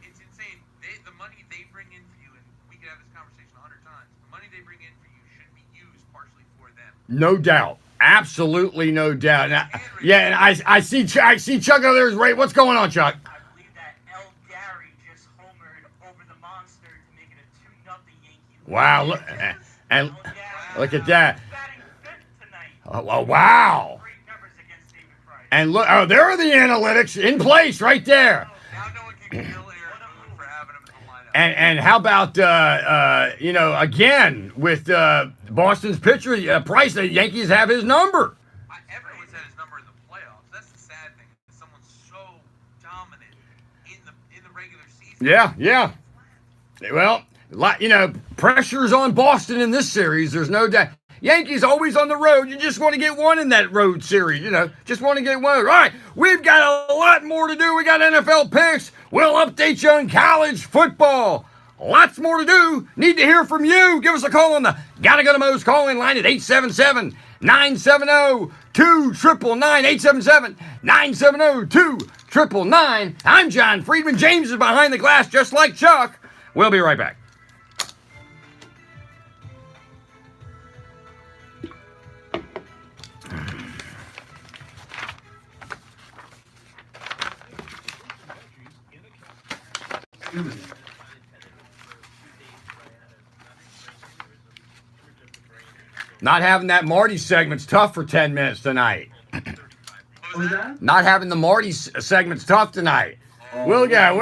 insane. The money they bring in for you, and we could have this conversation 100 times. The money they bring in for you should be used partially for them. No doubt. Absolutely no doubt. And I see Chuck over there. Right. What's going on, Chuck? I believe that El Gary just homered over the Monster to make it a 2-0 Yankees. Wow. Look, and look at that. Batting fifth tonight. Oh, wow. Great numbers against David Price. And look, there are the analytics in place right there. Now no one can kill Aaron Boone for having him in the lineup. And how about again with Boston's pitcher Price? The Yankees have his number. Everyone's had his number in the playoffs. That's the sad thing. Someone's so dominant in the regular season. Yeah. Well, pressure's on Boston in this series. There's no doubt. Yankees always on the road. You just want to get one in that road series. Just want to get one. All right, we've got a lot more to do. We got NFL picks. We'll update you on college football. Lots more to do. Need to hear from you. Give us a call on the Gotta Go to Mo's call-in line at 877-970-2999. 877-970-2999. I'm John Friedman. James is behind the glass just like Chuck. We'll be right back. Not having that Marty segment's tough for 10 minutes tonight. What was that? Not having the Marty segment's tough tonight. We got.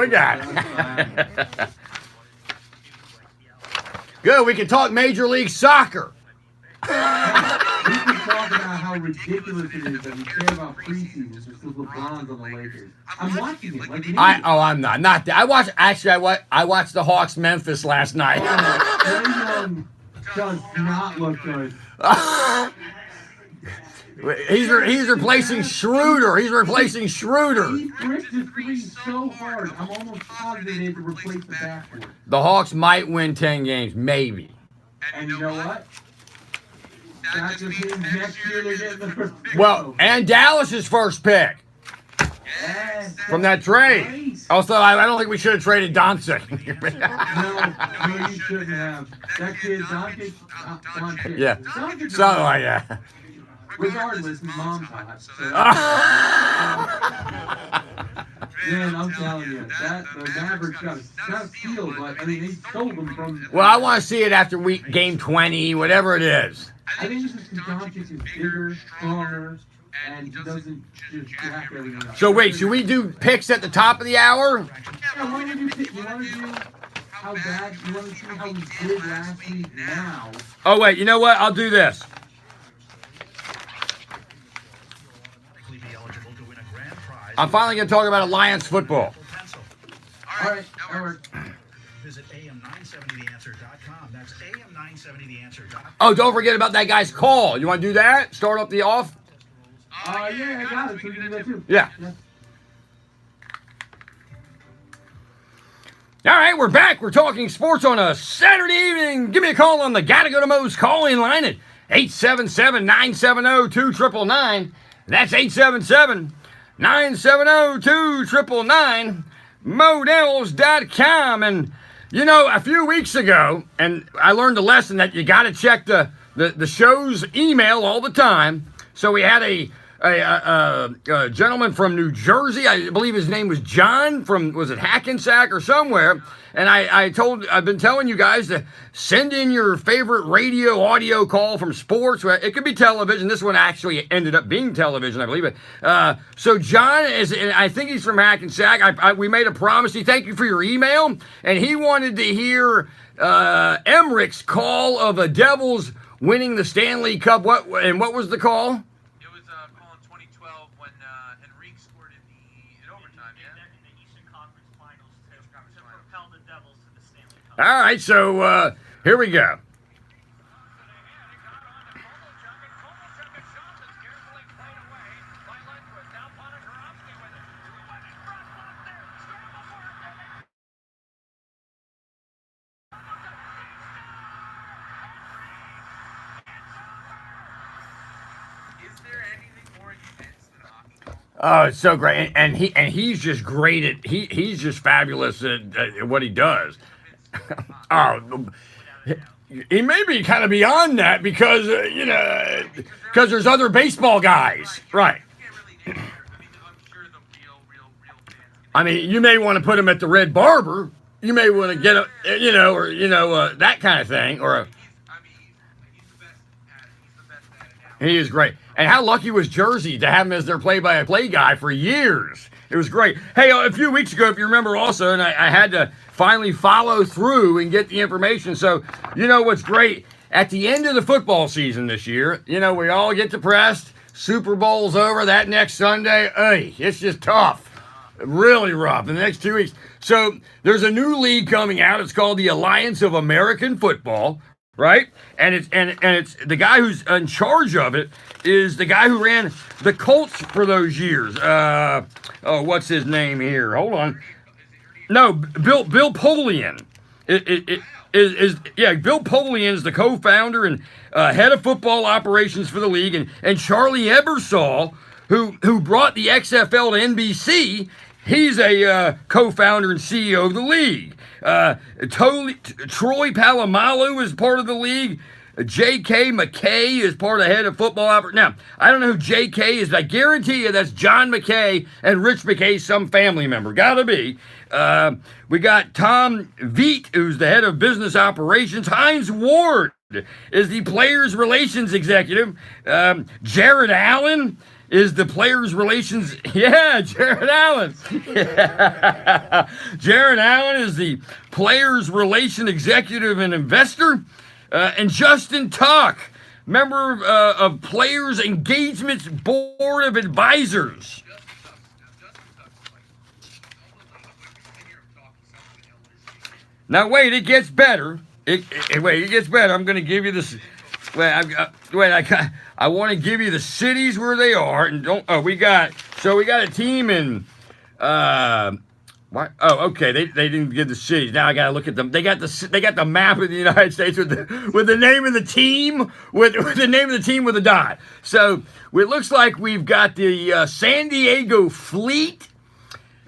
Good, we can talk Major League Soccer. We can talk about how ridiculous it is that we care about preseason just because LeBron's on the Lakers. I'm watching it like an idiot. I'm not that. I watched the Hawks Memphis last night. Trae does not look good. He's replacing Schroeder. He bricks his three so hard. I'm almost positive they had to replace the backboard. The Hawks might win 10 games, maybe. And you know what? That just means next year they're getting the first pick. Well, and Dallas's first pick from that trade. Nice. Also, I don't think we should have traded Doncic. No, you shouldn't have. That kid, Doncic. Yeah, something like that. Regardless, his mom's hot. So. Man, I'm telling you, the Mavericks got a steal, but I mean, they stole them from. Well, I want to see it after game 20, whatever it is. I think it's just because Doncic is bigger, stronger, and he doesn't just jack everything up. So wait, should we do picks at the top of the hour? Yeah, what do you do? You want to do how bad? You want to see how we did last week now? Oh wait, you know what? I'll do this. I'm finally going to talk about Alliance football. All right. Visit am970theanswer.com. That's am970theanswer.com. Oh, don't forget about that guy's call. You want to do that? Start up the off? Yeah, I got it. So you can do that too. Yeah. All right, we're back. We're talking sports on a Saturday evening. Give me a call on the Gotta Go to Mo's call-in line at 877-970-2999. That's 877-970-2999. Models.com. And, a few weeks ago, and I learned a lesson that you got to check the show's email all the time. So we had a a gentleman from New Jersey. I believe his name was John from, was it Hackensack or somewhere? And I've been telling you guys to send in your favorite radio audio call from sports. It could be television. This one actually ended up being television, I believe. So John is, and I think he's from Hackensack. We made a promise. Thank you for your email. And he wanted to hear Emmerich's call of the Devils winning the Stanley Cup. What was the call? It was call in 2012 when Henrique scored in overtime, yeah? In the Eastern Conference Finals to propel the Devils to the Stanley Cup. All right, so here we go. Is there anything more intense than a hockey goal? Oh, it's so great, and he's just great at he's just fabulous at what he does. Oh, he may be kind of beyond that because because there's other baseball guys, right? I mean, you may want to put him at the Red Barber. You may want to get that kind of thing, or he is great. And how lucky was Jersey to have him as their play-by-play guy for years? It was great. Hey, a few weeks ago, if you remember also, and I had to finally follow through and get the information. So, you know what's great? At the end of the football season this year, we all get depressed. Super Bowl's over that next Sunday. Hey, it's just tough. Really rough in the next 2 weeks. So there's a new league coming out. It's called the Alliance of American Football, right? And it's the guy who's in charge of it is the guy who ran the Colts for those years. What's his name here? Hold on. No, Bill Polian. Bill Polian is the co-founder and head of football operations for the league, and Charlie Ebersol, who brought the XFL to NBC, he's a co-founder and CEO of the league. Troy Palomalo is part of the league. J.K. McKay is part of head of football operations. Now, I don't know who J.K. is, but I guarantee you that's John McKay and Rich McKay, some family member. Gotta be. We got Tom Veet, who's the head of business operations. Heinz Ward is the players relations executive. Jared Allen is the players relations. Yeah, Jared Allen. Jared Allen is the players relation executive and investor. And Justin Tuck, member of Players Engagement's Board of Advisors. Now wait, it gets better. It gets better. I'm going to give you this. I want to give you the cities where they are, and don't. Oh, we got a team in. What? Oh, okay. They didn't give the cities. Now I gotta look at them. They got the map of the United States with the name of the team with the name of the team with a dot. So it looks like we've got the San Diego Fleet.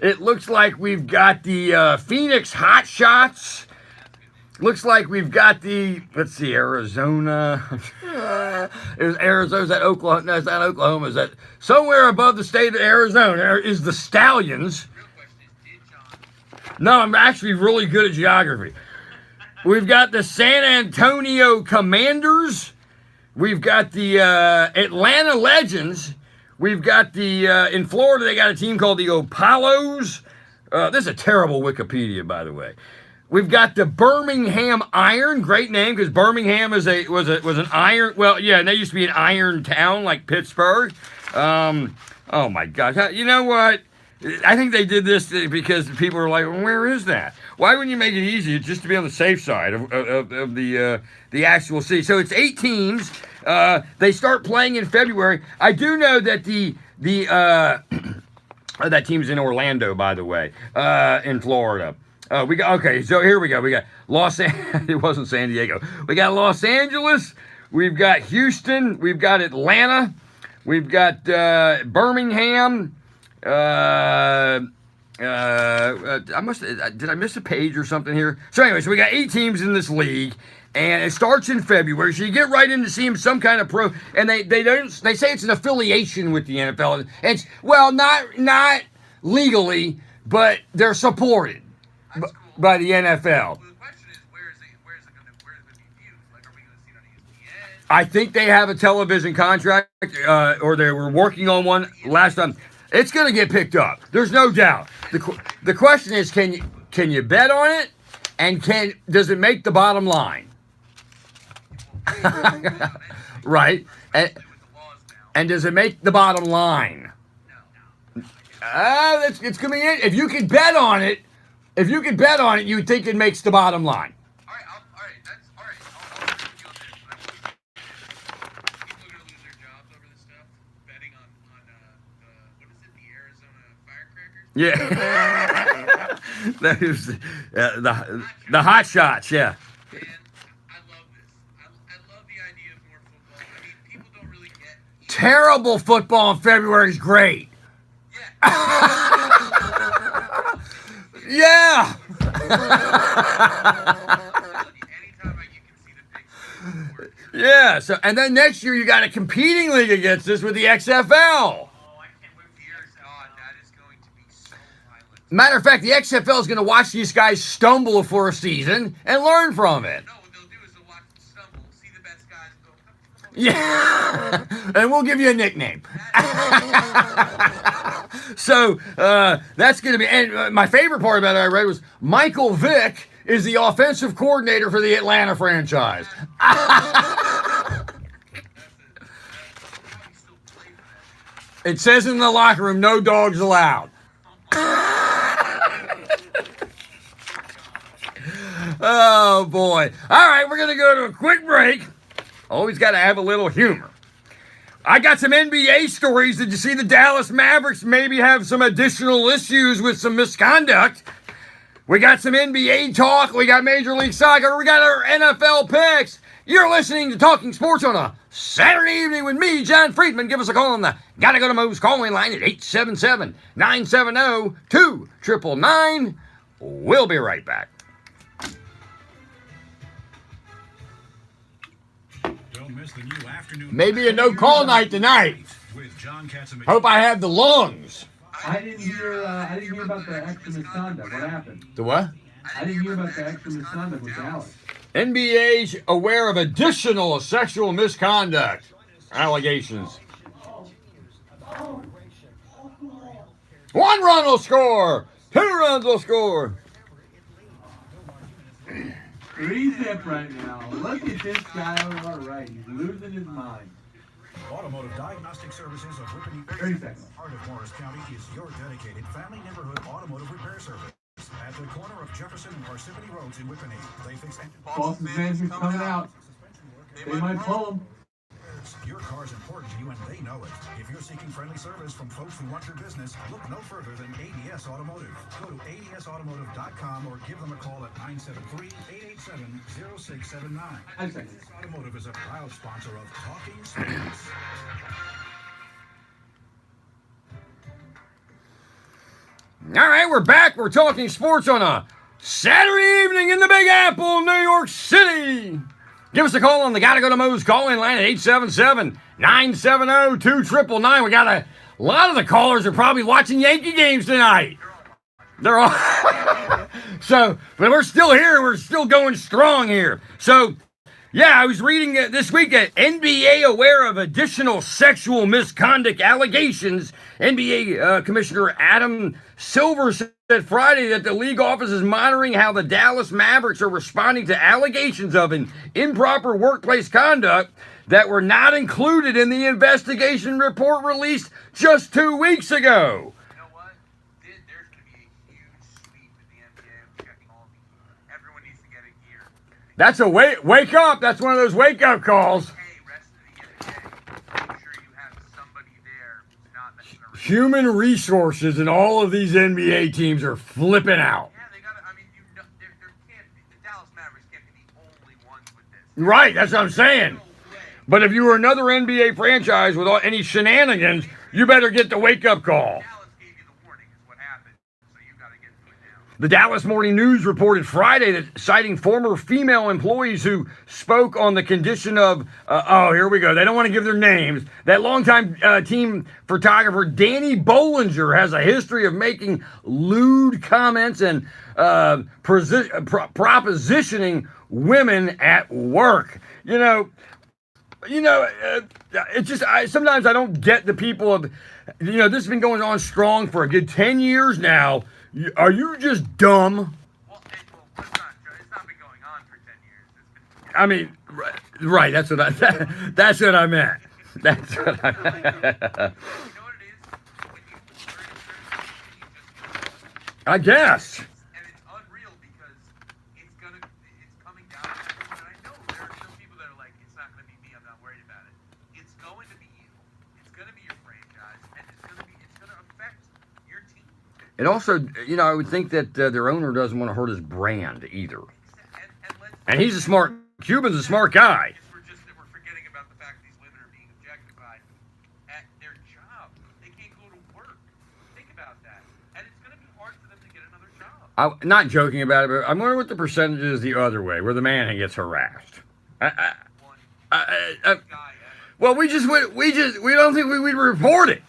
It looks like we've got the Phoenix Hot Shots. Looks like we've got the, let's see, Arizona. It was Arizona. Is that Oklahoma? No, it's not Oklahoma. Is that somewhere above the state of Arizona? Is the Stallions. No, I'm actually really good at geography. We've got the San Antonio Commanders. We've got the Atlanta Legends. We've got the, in Florida, they got a team called the Opalos. This is a terrible Wikipedia, by the way. We've got the Birmingham Iron, great name because Birmingham was an iron. Well, yeah, and they used to be an iron town like Pittsburgh. Oh my gosh, you know what? I think they did this because people were like, well, "Where is that? Why wouldn't you make it easier just to be on the safe side of the actual city?" So it's 8 teams. They start playing in February. I do know that that team's in Orlando, by the way, in Florida. So here we go. We got it wasn't San Diego. We got Los Angeles. We've got Houston. We've got Atlanta. We've got Birmingham. Did I miss a page or something here? So anyway, so we got 8 teams in this league, and it starts in February. So you get right in to see him some kind of pro, and they say it's an affiliation with the NFL. And it's not legally, but they're supported by the NFL. Well, the question is, where is it going to be viewed? Like, are we going to see it on ESPN? I think they have a television contract, or they were working on one last time. It's going to get picked up. There's no doubt. The question is, can you bet on it, and does it make the bottom line? Right. And does it make the bottom line? It's going to be it. If you can bet on it, you would think it makes the bottom line. All right. I'll agree with you on this. But people are going to lose their jobs over this stuff, betting on what is it, the Arizona firecrackers? Yeah. That is the hot shots, yeah. Man, I love this. I love the idea of more football. I mean, people don't really get. Terrible football in February is great. Yeah. Yeah. So, and then next year you got a competing league against this with the XFL. Matter of fact, the XFL is going to watch these guys stumble for a season and learn from it. No, what they'll do is they'll watch them stumble, see the best guys go. Yeah, and we'll give you a nickname. So that's going to be. And my favorite part about it I read was Michael Vick is the offensive coordinator for the Atlanta franchise. It says in the locker room, no dogs allowed. Oh boy! All right, we're going to go to a quick break. Always got to have a little humor. I got some NBA stories. Did you see the Dallas Mavericks maybe have some additional issues with some misconduct? We got some NBA talk. We got Major League Soccer. We got our NFL picks. You're listening to Talking Sports on a Saturday evening with me, John Friedman. Give us a call on the Gotta Go to Mo's calling line at 877-970-2999. We'll be right back. Maybe a no-call night tonight. Hope I have the lungs. I didn't hear about the extra misconduct. What happened? The what? I didn't hear about the extra misconduct with Dallas. NBA's aware of additional sexual misconduct allegations. 1 run will score. 2 runs will score. 3-zip right now. Look at this guy over right. He's losing his mind. Automotive Diagnostic Services of Whippany, 30 seconds. Heart of Morris County is your dedicated family neighborhood automotive repair service. At the corner of Jefferson and Parsippany Roads in Whippany, they fix engine Boston fans are coming out. They might pull him. Your car is important to you and they know it. If you're seeking friendly service from folks who want your business, look no further than ADS Automotive. Go to adsautomotive.com or give them a call at 973-887-0679. ADS Automotive is a proud sponsor of Talking Sports. All right, we're back. We're talking sports on a Saturday evening in the Big Apple, New York City. Give us a call on the Gotta Go to Mo's calling line at 877-970-2999. We got a lot of the callers are probably watching Yankee games tonight. They're all so, but we're still here. We're still going strong here. So, yeah, I was reading this week that NBA aware of additional sexual misconduct allegations. NBA Commissioner Adam Silver said Friday that the league office is monitoring how the Dallas Mavericks are responding to allegations of an improper workplace conduct that were not included in the investigation report released just 2 weeks ago. You know what? There's going to be a huge sweep in the NBA of checking all these. Everyone needs to get a gear. That's a wake up. That's one of those wake up calls. Human resources and all of these NBA teams are flipping out. Yeah, they got to, I mean, the Dallas Mavericks can't be the only ones with this. Right, that's what I'm saying. But if you were another NBA franchise with any shenanigans, you better get the wake up call. Dallas gave you the warning is what happened, so you got to get to it now. The Dallas Morning News reported Friday that citing former female employees who spoke on the condition of, here we go, they don't want to give their names, that longtime team photographer Danny Bollinger has a history of making lewd comments and propositioning women at work. It's just, sometimes I don't get the people of, this has been going on strong for a good 10 years now. Are you just dumb? Well, it's not true. It's not been going on for 10 years. It's been. I mean, right. That's what I meant. That's what I meant. You know what it is? When you I guess. and it's unreal because it's coming down to everyone. And I know there are some people that are like, it's not going to be me. I'm not worried about it. It's going to be you. It's going to be your franchise, and it's going to affect your team. It also, I would think that their owner doesn't want to hurt his brand either. And Cuban's a smart guy. We're forgetting about the fact these women are being objectified at their job. They can't go to work. Think about that. And it's going to be hard for them to get another job. I'm not joking about it, but I wonder what the percentage is the other way, where the man gets harassed. Well, we don't think we would report it.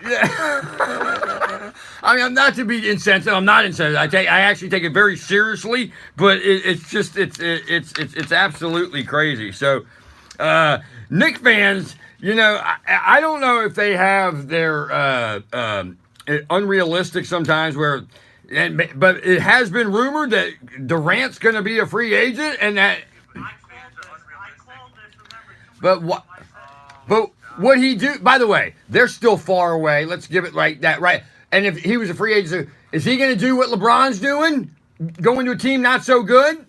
Yeah. I mean, I'm not to be insensitive. I'm not insensitive. I actually take it very seriously, but it's absolutely crazy. So, Knicks fans, I don't know if they have their unrealistic sometimes but it has been rumored that Durant's going to be a free agent, and that. But what? But what he do? By the way, they're still far away. Let's give it like that, right? And if he was a free agent, is he going to do what LeBron's doing? Going to a team not so good?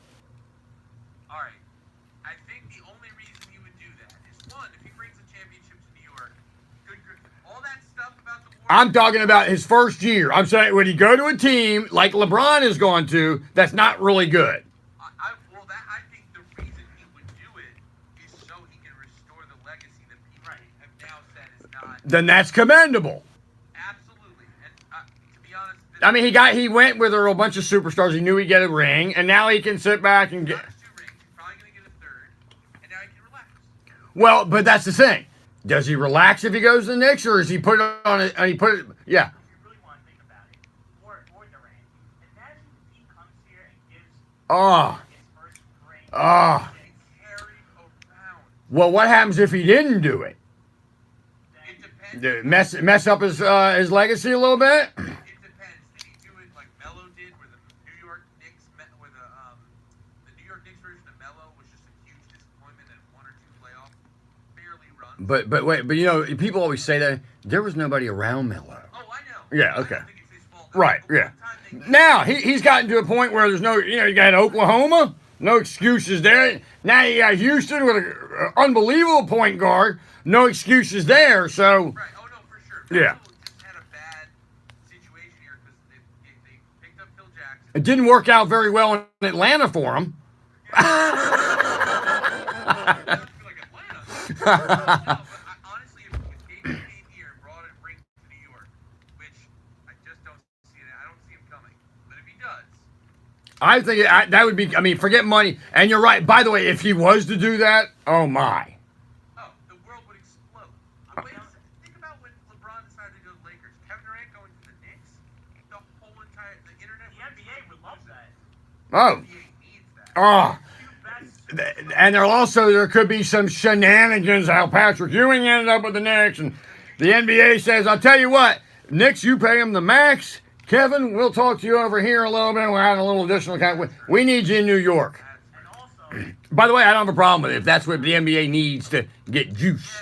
All right. I think the only reason he would do that is one, if he brings a championship to New York, all that stuff about the Warriors. I'm talking about his first year. I'm saying, would he go to a team like LeBron is going to that's not really good? I think the reason he would do it is so he can restore the legacy that people have now said is not. Then that's commendable. Absolutely. And to be honest, I mean, he went with a bunch of superstars. He knew he'd get a ring, and now he can sit back and get. Not 2 rings. He's probably going to get a 3rd, and now he can relax. Well, but that's the thing. Does he relax if he goes to the Knicks, or is he put it on it? And he put it, yeah. If you really want to think about it, or Durant, imagine if he comes here and gives his first ring. Well, what happens if he didn't do it? It depends. Mess up his legacy a little bit. It depends. Did he do it like Melo did, where the New York Knicks the New York Knicks version of Melo was just a huge disappointment and 1 or 2 playoff barely runs. But wait, people always say that there was nobody around Melo. Oh, I know. Yeah, okay. I don't think it's his fault. Right, yeah. Now he's gotten to a point where there's no, you got Oklahoma, no excuses there. Now you got Houston with an unbelievable point guard, no excuses there. So, Right. Oh no, for sure. Yeah. Just had a bad situation here because they picked up Phil Jackson. It didn't work out very well in Atlanta for him. Honestly, if KD came here and brought a ring to New York, which I just don't see it. I don't see him coming. But if he does, I think that would be. I mean, forget money. And you're right. By the way, if he was to do that, oh my. the world would explode. Think about when LeBron decided to go to the Lakers. Kevin Durant going to the Knicks. The internet. The NBA would love that. Oh. The NBA needs that. Oh. And there could be some shenanigans how Patrick Ewing ended up with the Knicks, and the NBA says, I'll tell you what, Knicks, you pay him the max. Kevin, we'll talk to you over here a little bit. We'll add a little additional account. We need you in New York. And also, By the way, I don't have a problem with it if that's what the NBA needs to get juice.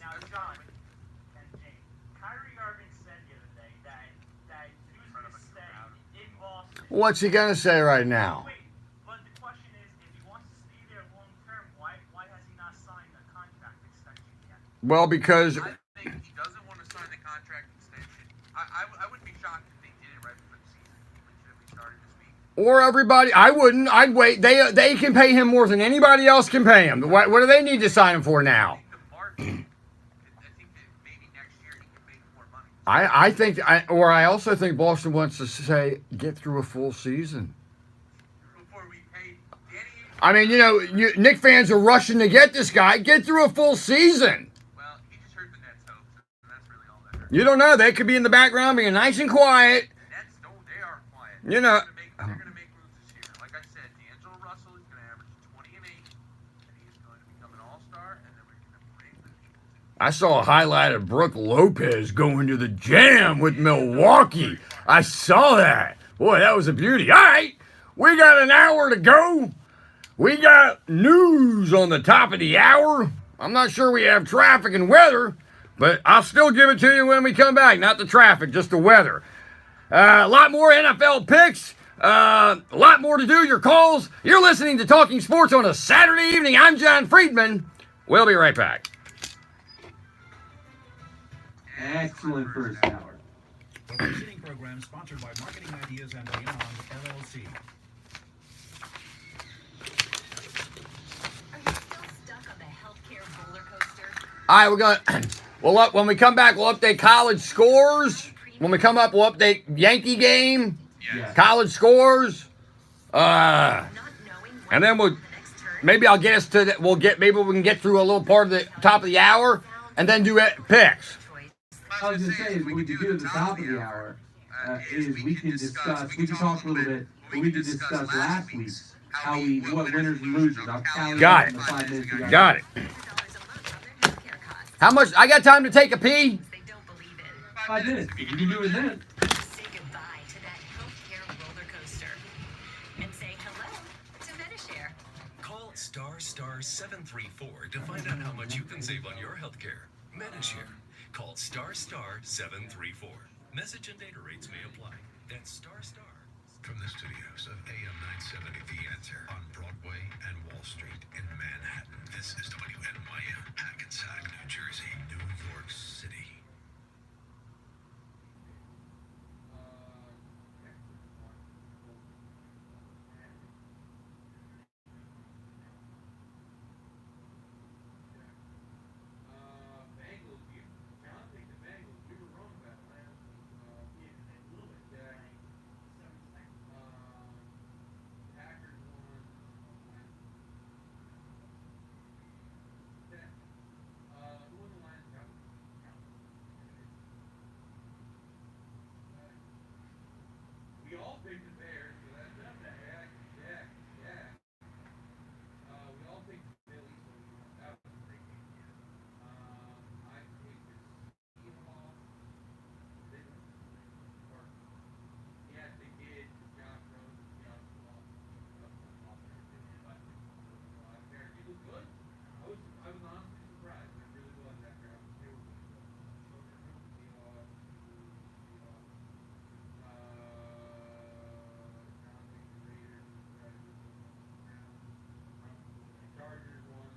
now John and Jane, Kyrie Irving said the other day that he was going to stay in Boston. What's he going to say right now? Wait, but the question is, if he wants to stay there long term, why has he not signed a contract extension yet? Well, because I think he doesn't want to sign the contract extension. I wouldn't be shocked if they did it right before the season legitimately started this week. Or everybody. I wouldn't. I'd wait. They can pay him more than anybody else can pay him. What do they need to sign him for now? I think that maybe next year he can make more money. I also think Boston wants to say get through a full season. Before we pay Danny. I mean, Knick fans are rushing to get this guy. Get through a full season. Well, he just hurt the Nets' hopes, and that's really all that hurt. You don't know. They could be in the background being nice and quiet. Nets, they are quiet. You know. They're going to make moves this year. Like I said, D'Angelo Russell is going to average 20 and 8, and he is going to become an all-star, and then we're going to bring the people to. I saw a highlight of Brooke Lopez going to the jam with Milwaukee. I saw that. Boy, that was a beauty. All right, we got an hour to go. We got news on the top of the hour. I'm not sure we have traffic and weather, but I'll still give it to you when we come back. Not the traffic, just the weather. A lot more NFL picks. A lot more to do. Your calls. You're listening to Talking Sports on a Saturday evening. I'm John Friedman. We'll be right back. Excellent first hour. The preceding program sponsored by Marketing Ideas and Beyond, LLC. Are you still stuck on the healthcare roller coaster? All right, when we come back, we'll update college scores. When we come up, we'll update Yankee game, college scores, and then maybe I'll get us to maybe we can get through a little part of the top of the hour, and then do picks. I was going to say, is what we can do at the top of the hour is we can talk a little bit, we can discuss last week's, what winners and losers. I'll tally Got up in it. the 5 minutes we Got it. How much? I got time to take a pee? 5 minutes. You can do it then. Say goodbye to that healthcare roller coaster and say hello to Medishare. Call star 734 to find out how much you can save on your healthcare. Medishare. Call star 734. Message and data rates may apply. That's star. From the studios of AM 970 The Answer on Broadway and Wall Street in Manhattan, this is WNYM, Hackensack, New Jersey, New York City. We all picked the Bears, so that's not that. Yeah. We all picked the Phillies, so that was a great game. I picked the Seahawks. They won. Yes, they did. Josh Rosen, Josh Wall. He was good. I was honestly surprised. I really was after I was there. Chargers won.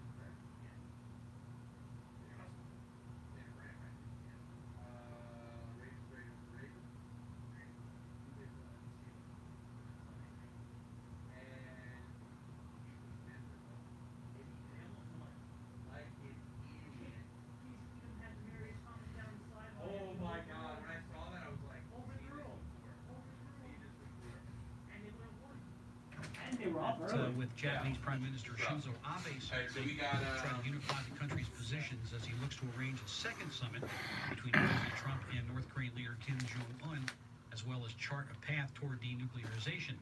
Oh my God! When I saw that, I was like, with Japanese Prime Minister Shinzo Abe saying trying to unify the country's positions as he looks to arrange a second summit between President Trump and North Korean leader Kim Jong-un, as well as chart a path toward denuclearization.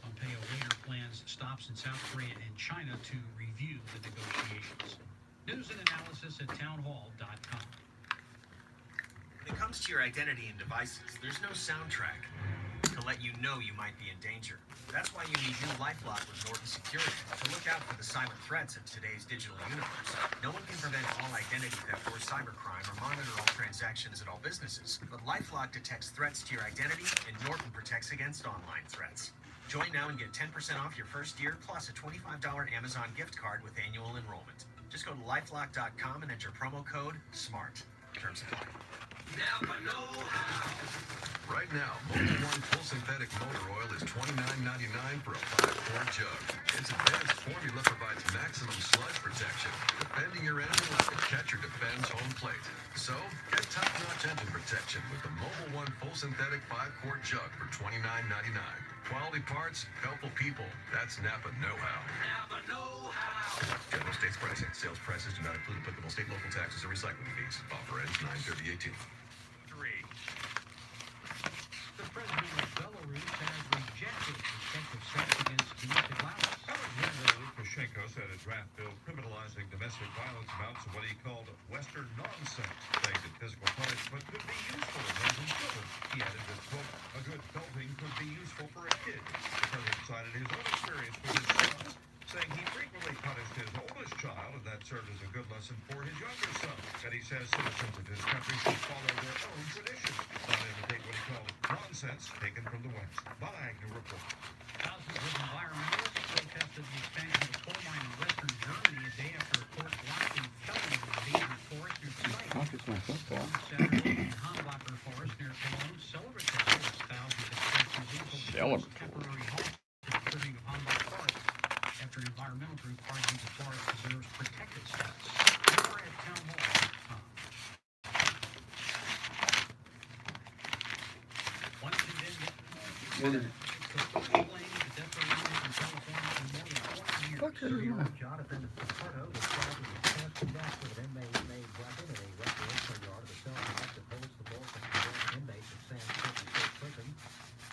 Pompeo later plans stops in South Korea and China to review the negotiations. News and analysis at townhall.com. When it comes to your identity and devices, there's no soundtrack to let you know you might be in danger. That's why you need new LifeLock with Norton Security to look out for the silent threats of today's digital universe. No one can prevent all identity theft or cybercrime or monitor all transactions at all businesses, but LifeLock detects threats to your identity, and Norton protects against online threats. Join now and get 10% off your first year plus a $25 Amazon gift card with annual enrollment. Just go to lifelock.com and enter promo code SMART. Terms apply. Right now, Mobil 1 full synthetic motor oil is $29.99 for a 5-quart jug. Its advanced formula provides maximum sludge protection, defending your engine like a catcher defends home plate. So, get top-notch engine protection with the Mobil 1 full synthetic 5-quart jug for $29.99. Quality parts, helpful people. That's Napa know-how. Napa know-how. General states pricing. Sales prices do not include applicable state, local taxes, or recycling fees. Offer ends 9/30/18. The president of Belarus has rejected Lukashenko's steps against domestic violence. Lukashenko said a draft bill criminalizing domestic violence amounts to what he called Western nonsense, saying that physical punishment could be useful in raising children. He added that, quote, a good belting could be useful for a kid. The president cited his own experience with his sons, saying he frequently punished his oldest child, and that served as a good lesson for his younger son. And he says citizens of his country should follow their own traditions, not imitate what he called nonsense taken from the West. Bob Agnew reports. Thousands of environmentalists protested the expansion of a coal mine in western Germany a day after a court blocked and felling the endangered forest near the site. Saturday, in Hambacher Forest near Cologne celebratory as thousands of expressed museums temporary halt to the clearing of Hambacher Forest after an environmental group argued the forest deserves protected status. Over at Town Hall. One condemned Jonathan Porto was charged with attempts to death with an inmate-made weapon in a recreational yard of the self-elected Postal inmates of San Francisco Prison.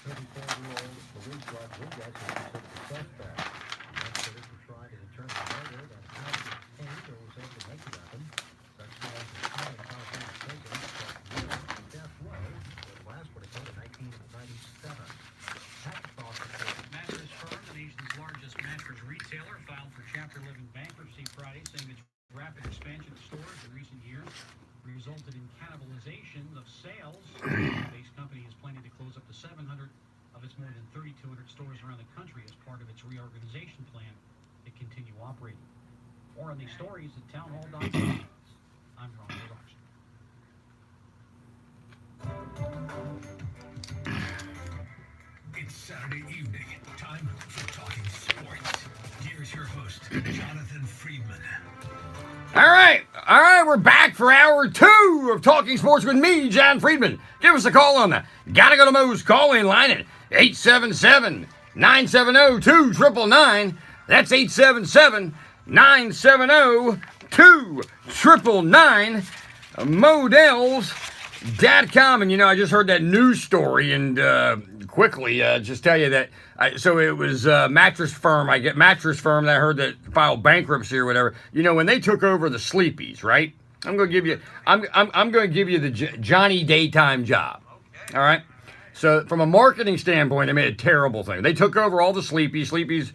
34-year-old Luis Rodriguez is considered the suspect. Investigators were trying to determine whether that how he obtained or was able to make the weapon. Such laws in California prison set the death row with the last one occurred in 1997. Mattress Firm, the nation's largest mattress retailer, filed for Chapter 11 bankruptcy Friday, saying its rapid expansion of stores in recent years resulted in cannibalization of sales. The base company is planning to close up to 700 of its more than 3,200 stores around the country as part of its reorganization plan to continue operating. More on these stories at townhall.com. I'm Ron Robertson. It's Saturday evening. Time for Talking Sports. Here's your host, Jonathan Friedman. All right, we're back for hour 2 of Talking Sports with me, John Friedman. Give us a call on the Gotta Go to Mo's call-in line at 877-970-2999. That's 877-970-2999. Models.com. And, I just heard that news story, and quickly, just tell you that, so it was Mattress Firm that I heard that filed bankruptcy or whatever. When they took over the Sleepies, right? I'm going to give you the Johnny Daytime job. All right? So from a marketing standpoint, they made a terrible thing. They took over all the Sleepies. Sleepies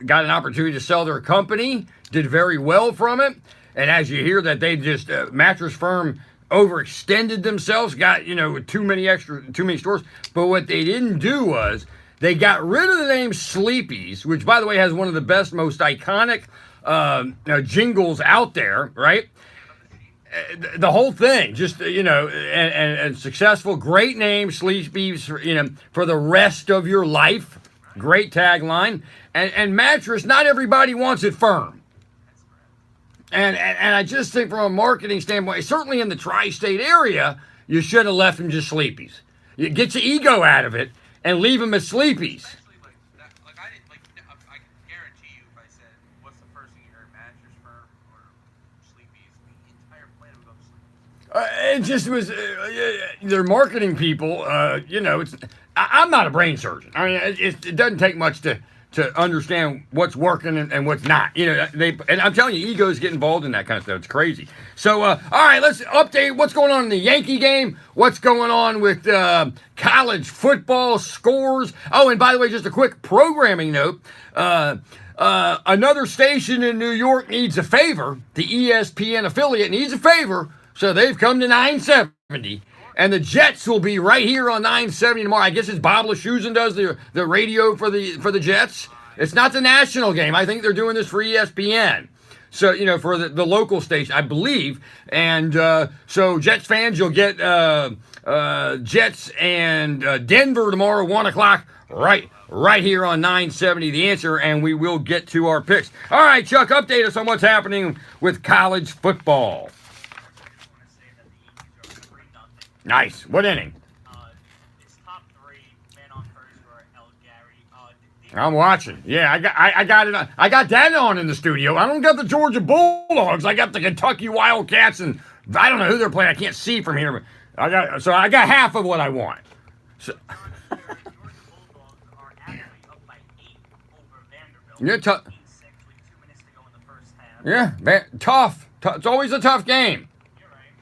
got an opportunity to sell their company, did very well from it. And as you hear that, they just, Mattress Firm overextended themselves, got, too many stores. But what they didn't do was they got rid of the name Sleepies, which, by the way, has one of the best, most iconic jingles out there, right? The whole thing, just, and successful, great name, Sleepies, for the rest of your life. Great tagline. And mattress, not everybody wants it firm. And I just think from a marketing standpoint, certainly in the tri-state area, you should have left them just Sleepies. You get your ego out of it and leave them as Sleepies. I guarantee you, if I said, what's the first thing you heard, Mattress Firm or Sleepies, the entire planet would go to Sleepies. It just was, their marketing people, I'm not a brain surgeon. I mean, it doesn't take much to understand what's working and what's not. And I'm telling you, egos get involved in that kind of stuff. It's crazy. So, all right, let's update what's going on in the Yankee game, what's going on with college football scores. Oh, and by the way, just a quick programming note. Another station in New York needs a favor. The ESPN affiliate needs a favor, so they've come to 970. And the Jets will be right here on 970 tomorrow. I guess it's Bob LeShusen does the radio for the Jets. It's not the national game. I think they're doing this for ESPN. So, for the local station, I believe. And so Jets fans, you'll get Jets and Denver tomorrow, 1 o'clock, right here on 970 The Answer, and we will get to our picks. All right, Chuck, update us on what's happening with college football. Nice. What inning? It's top 3, man on first for El Gary. I'm watching. Yeah, I got it. I got that on in the studio. I don't got the Georgia Bulldogs. I got the Kentucky Wildcats, and I don't know who they're playing. I can't see from here. But I got half of what I want. So, you're tough. Yeah, man, tough. It's always a tough game. You're right.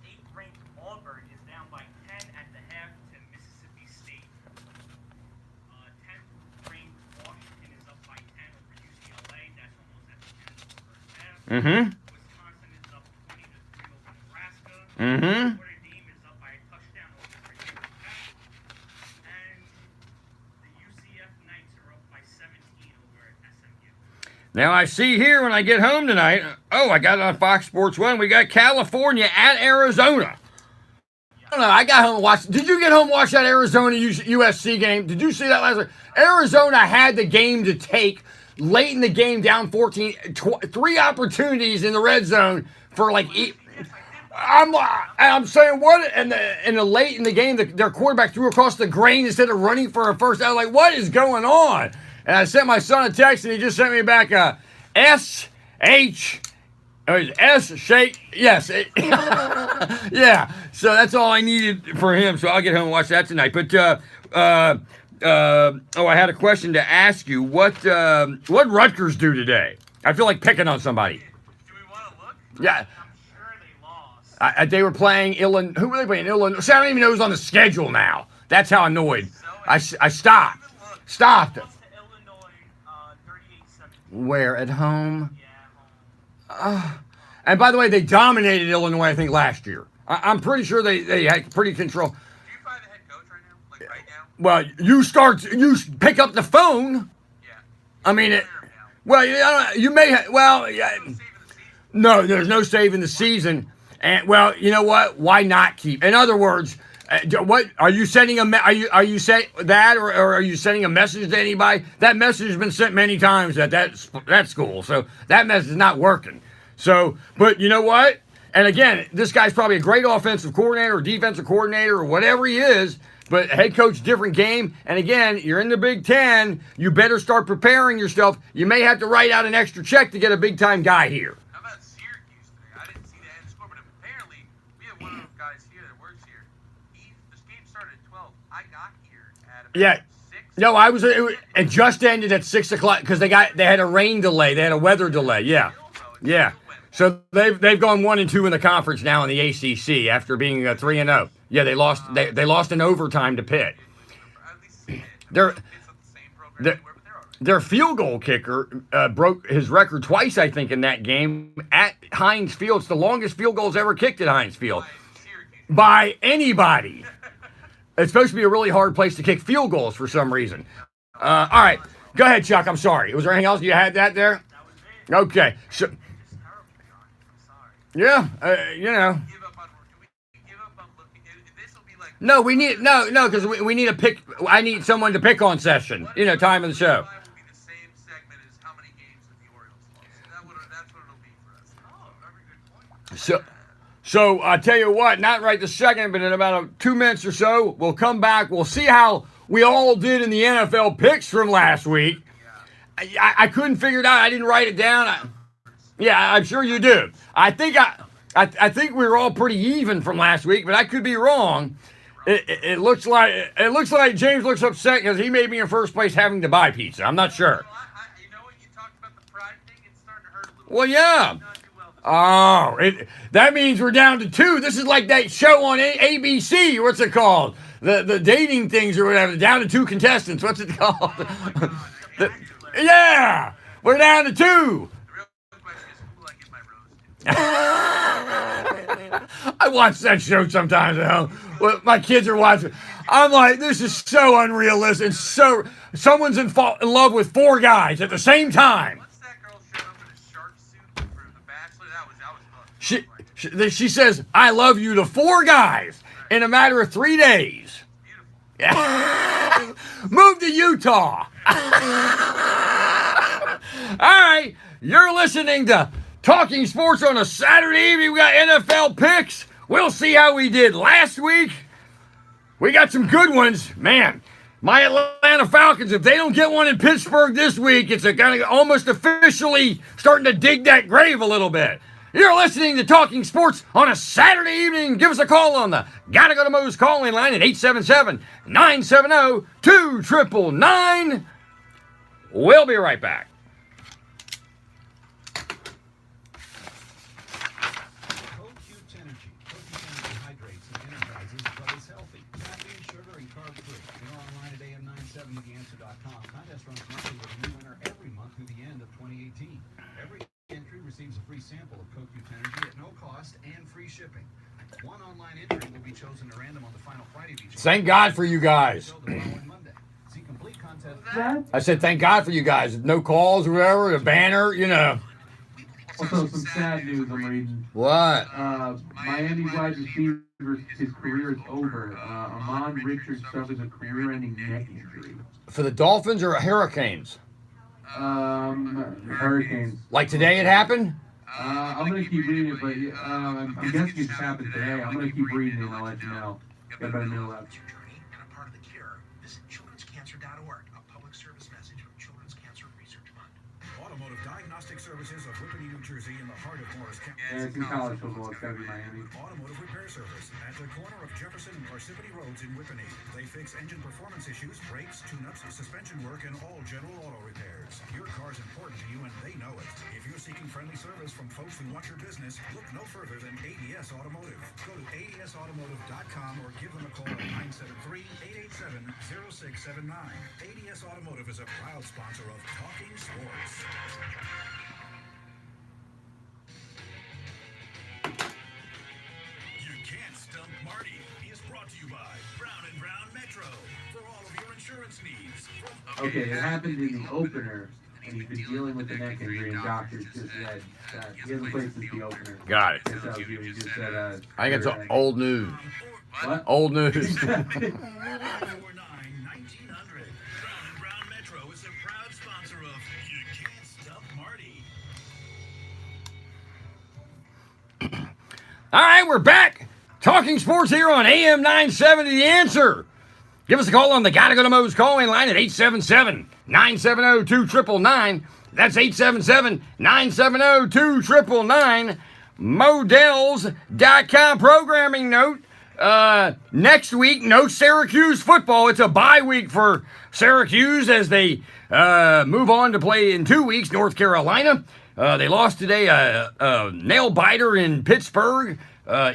8th-ranked Auburn is down by 10 at the half to Mississippi State. 10th-ranked Washington is up by 10 over UCLA. That's almost at the end of the first half. Mm-hmm. Wisconsin is up 20-3 over Nebraska. Mm-hmm. Notre Dame is up by a touchdown over Virginia Tech. And the UCF Knights are up by 17 over SMU. Now I see here when I get home tonight, I got it on Fox Sports 1, we got California at Arizona. I don't know, I got home and watched. Did you get home and watch that Arizona USC game? Did you see that last night? Arizona had the game to take late in the game, down 14, 3 opportunities in the red zone for I'm saying what in the late in the game, their quarterback threw across the grain instead of running for a first down. Like, what is going on? And I sent my son a text, and he just sent me back a SH. S shake. Yes. Yeah. So that's all I needed for him. So I'll get home and watch that tonight. But I had a question to ask you. What Rutgers do today? I feel like picking on somebody. Do we want to look? Yeah. I'm sure they lost. They were playing Illinois. Who were they playing? Illinois. See, I don't even know who's on the schedule now. That's how annoyed. I stopped. Stopped. Where? At home? And by the way, they dominated Illinois, I think, last year. I'm pretty sure they had pretty control. Do you find the head coach right now? Like right now? Well, you pick up the phone. Yeah. I mean, you may no, there's no saving the season. And well, you know what? Why not keep? In other words, what are you sending are you saying that or are you sending a message to anybody? That message has been sent many times at that school, so that message is not working. So, but you know what? And again, this guy's probably a great offensive coordinator or defensive coordinator or whatever he is, but head coach, different game. And again, you're in the Big Ten. You better start preparing yourself. You may have to write out an extra check to get a big-time guy here. How about Syracuse today? I didn't see the end score, but apparently we have one of those guys here that works here. This game started at 12. I got here at about 6. No, it just ended at 6 o'clock because they had a rain delay. They had a weather delay. Yeah. Yeah. So they've gone 1-2 in the conference now in the ACC after being 3-0. Yeah, they lost. They lost in overtime to Pitt. Their field goal kicker broke his record twice, I think, in that game at Heinz Field. It's the longest field goals ever kicked at Heinz Field by anybody. It's supposed to be a really hard place to kick field goals for some reason. All right, go ahead, Chuck. I'm sorry. Was there anything else you had that there? Okay. So, yeah, No, we need because we need a pick. I need someone to pick on session. Time of the show. So I tell you what, not right this second, but in about 2 minutes or so, we'll come back. We'll see how we all did in the NFL picks from last week. I couldn't figure it out. I didn't write it down. Yeah, I'm sure you do. I think we were all pretty even from last week, but I could be wrong. It looks like James looks upset because he made me in first place having to buy pizza. I'm not sure. You know when you talked about the pride thing, it's starting to hurt a little. Well, yeah. Oh, that means we're down to 2. This is like that show on ABC. What's it called? The dating things or whatever. Down to 2 contestants. What's it called? Yeah, we're down to 2. I watch that show sometimes at home. Well, my kids are watching. I'm like, this is so unrealistic. So someone's in love with 4 guys at the same time. What's that girl showed up in a Shark She says, I love you to 4 guys in a matter of 3 days. Yeah. Move to Utah. All right. You're listening to Talking Sports on a Saturday evening. We got NFL picks. We'll see how we did last week. We got some good ones. Man, my Atlanta Falcons, if they don't get one in Pittsburgh this week, it's kind of almost officially starting to dig that grave a little bit. You're listening to Talking Sports on a Saturday evening. Give us a call on the Gotta Go to Moe's call-in line at 877-970-2999. We'll be right back. TheAnswer.com. Contest runs monthly with a new winner every month through the end of 2018. Every entry receives a free sample of CoQ Energy at no cost and free shipping. One online entry will be chosen at random on the final Friday of each month. Thank God for you guys. See complete contest. I said thank God for you guys. No calls or whatever, a banner, you know. Also, some sad news I'm reading. What? Miami wide receiver, his career is over. Amon Richards suffers a career-ending neck injury. For the Dolphins or Hurricanes? Hurricanes. Like today it happened? I'm going to keep reading it, but I'm guessing it's happened today. I'm going to keep reading it and I'll let you know. Got about a minute left. Journey and a part of the cure. Visit childrenscancer.org, a public service message from Children's Cancer Research Fund. Automotive Diagnostic Services of Whippany, New Jersey, in the heart of Morris County. Yeah, it's in college football. It's got to be Miami. Automotive Repair Service at the corner of Jefferson and Parsippany Roads in Whippany. They fix engine performance issues, brakes, tune-ups, suspension work, and all general auto repairs. Your car's important to you, and they know it. If you're seeking friendly service from folks who want your business, look no further than ADS Automotive. Go to adsautomotive.com or give them a call at 973-887-0679. ADS Automotive is a proud sponsor of Talking Sports. You Can't Stump Marty is brought to you by Brown & Brown Metro for all of your insurance needs. Okay, it happened in the opener, and he's been dealing with the neck injury, and doctors just said that he hasn't played since the opener. Got it. That tells you, he just said, I think it's old news. What? Old news. 449-1900. Brown & Brown Metro is a proud sponsor of You Can't Stump Marty. All right, we're back. Talking sports here on AM 970, The Answer. Give us a call on the Gotta Go to Moe's call-in line at 877-970-2999. That's 877-970-2999. Models.com programming note. Next week, no Syracuse football. It's a bye week for Syracuse as they move on to play in 2 weeks, North Carolina. They lost today a nail biter in Pittsburgh,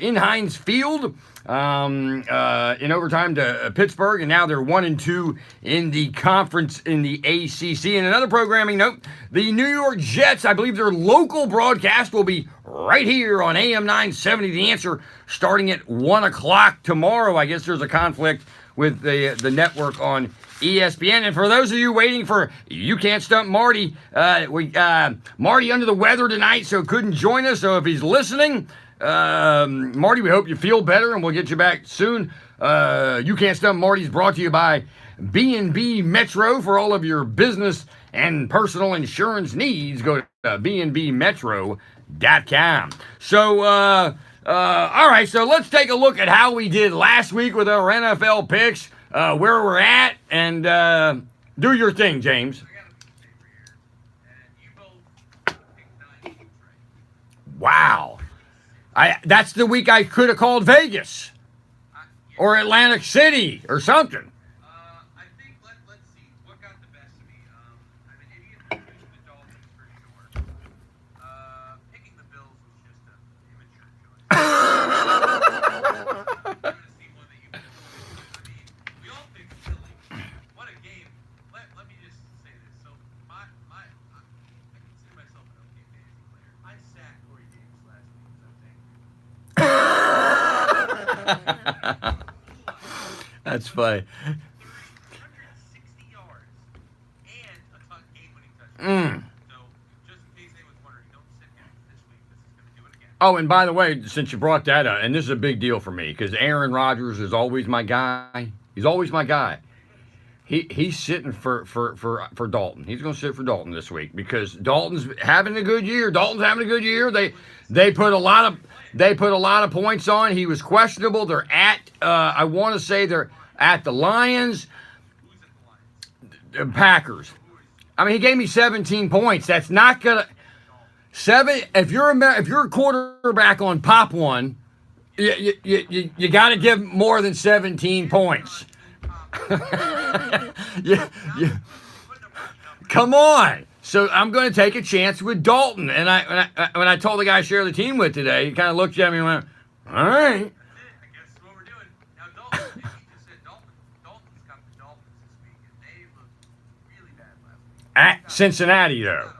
in Heinz Field, in overtime to Pittsburgh, and now they're 1-2 in the conference in the ACC. And another programming note, the New York Jets, I believe their local broadcast will be right here on AM 970, The Answer, starting at 1 o'clock tomorrow. I guess there's a conflict with the network on ESPN. And for those of you waiting for You Can't Stump Marty, Marty under the weather tonight, so couldn't join us. So if he's listening, Marty, we hope you feel better, and we'll get you back soon. You Can't Stump Marty's brought to you by B&B Metro. For all of your business and personal insurance needs, go to bnbmetro.com. So, all right, so let's take a look at how we did last week with our NFL picks, where we're at, and do your thing, James. Wow. That's the week I could have called Vegas or Atlantic City or something. I think let's see what got the best of me. I'm an idiot for choosing the Dolphins for sure. Picking the Bills was just an immature choice. I'm gonna see one that you can avoid. I mean, we all picked Philly. What a game! Let me just say this. So I consider myself an okay fantasy player. I sacked Corey Davis last week. That's funny. 160 yards and a game-winning touchdown. So, just in case anyone's wondering, don't sit him this week. This is going to do it Oh, and by the way, since you brought that up, and this is a big deal for me because Aaron Rodgers is always my guy. He's always my guy. He's sitting for Dalton. He's going to sit for Dalton this week because Dalton's having a good year. They put a lot of points on. He was questionable. They're at I want to say they're at the Lions, the Packers. I mean, he gave me 17 points. That's not gonna if you're a quarterback on Pop One, you got to give more than 17 points. yeah. Come on. So I'm going to take a chance with Dalton. And when I told the guy I share the team with today, he kind of looked at me and went, all right. At Cincinnati, though.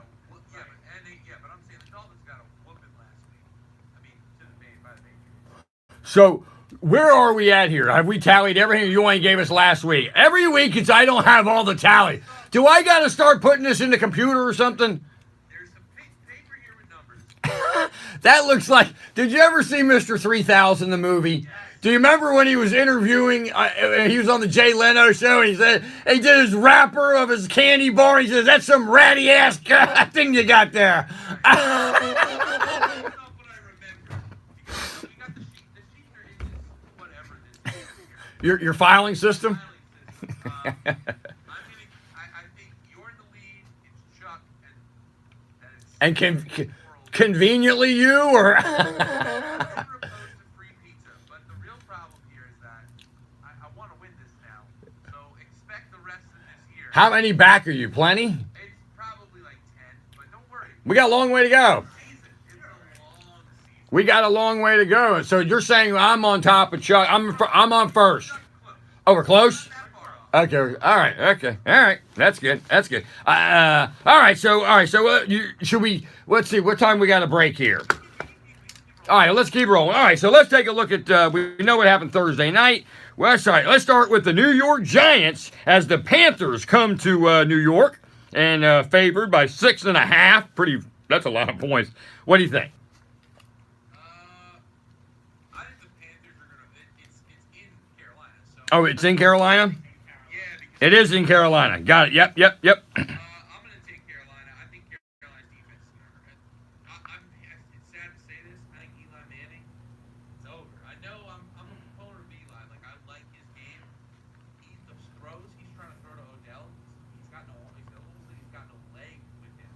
So where are we at here? Have we tallied everything you only gave us last week? Every week it's I don't have all the tally. Do I got to start putting this in the computer or something? That looks like, did you ever see Mr. 3000, the movie? Do you remember when he was interviewing, he was on the Jay Leno show, and he said, he did his wrapper of his candy bar, he says, that's some ratty ass thing you got there. Your filing system? And conveniently you, or? How many back are you? Plenty? We got a long way to go. We got a long way to go. So you're saying I'm on top of Chuck. I'm on first. Oh, we're close? Okay. All right. Okay. All right. That's good. That's good. All right. So should we? Let's see. What time we got a break here? All right. Let's keep rolling. All right. So let's take a look at. We know what happened Thursday night. Well, sorry. Let's start with the New York Giants as the Panthers come to New York and favored by 6.5. That's a lot of points. What do you think? Oh, it's in Carolina? It is in Carolina. Got it. Yep. I'm going to take Carolina. I think Carolina's defense is going to hurt. It's sad to say this. I think Eli Manning, it's over. I know I'm a proponent of Eli. Like, I like his game. The throws he's trying to throw to Odell, he's got no leg with him.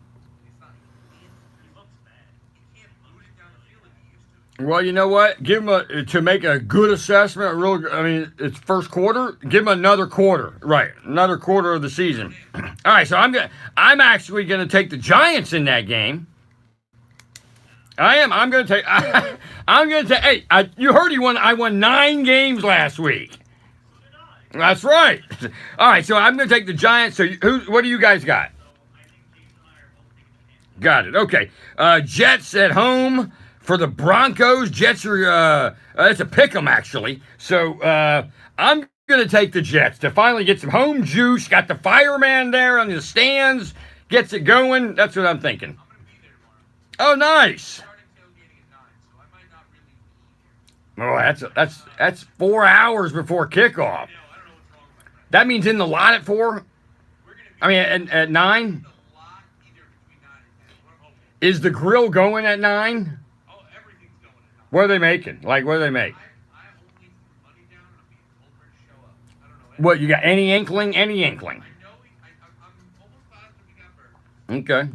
He looks bad. He can't boot it down the field like he used to. Well, you know what? Give him to make a good assessment. It's first quarter. Give him another quarter, right? Another quarter of the season. All right, so I'm actually gonna take the Giants in that game. I am. I'm gonna take. Hey, you heard he won. I won 9 games last week. That's right. All right, so I'm gonna take the Giants. So what do you guys got? Got it. Okay. Jets at home. For the Broncos, Jets are, it's a pick 'em actually. So I'm going to take the Jets to finally get some home juice. Got the fireman there on the stands. Gets it going. That's what I'm thinking. Oh, nice. Oh, that's 4 hours before kickoff. That means in the lot at 4? I mean, at 9? Is the grill going at 9? What are they making? Like, what do they make? What, you got any inkling? Any inkling? Okay.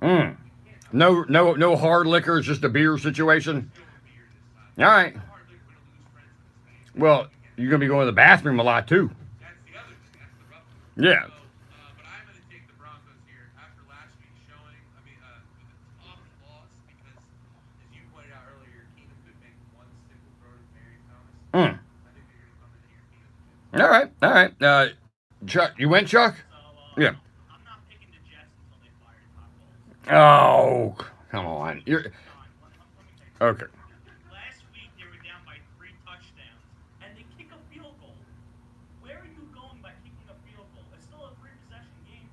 No hard liquor. It's just a beer situation. All right. Well, you're gonna be going to the bathroom a lot too. Yeah. All right. Chuck, you went, Chuck? Yeah. I'm not picking the Jets until they fire Todd Bowles. Oh, come on. Okay. Last week they were down by 3 touchdowns, and they kick a field goal. Where are you going by kicking a field goal? It's still a 3-possession game.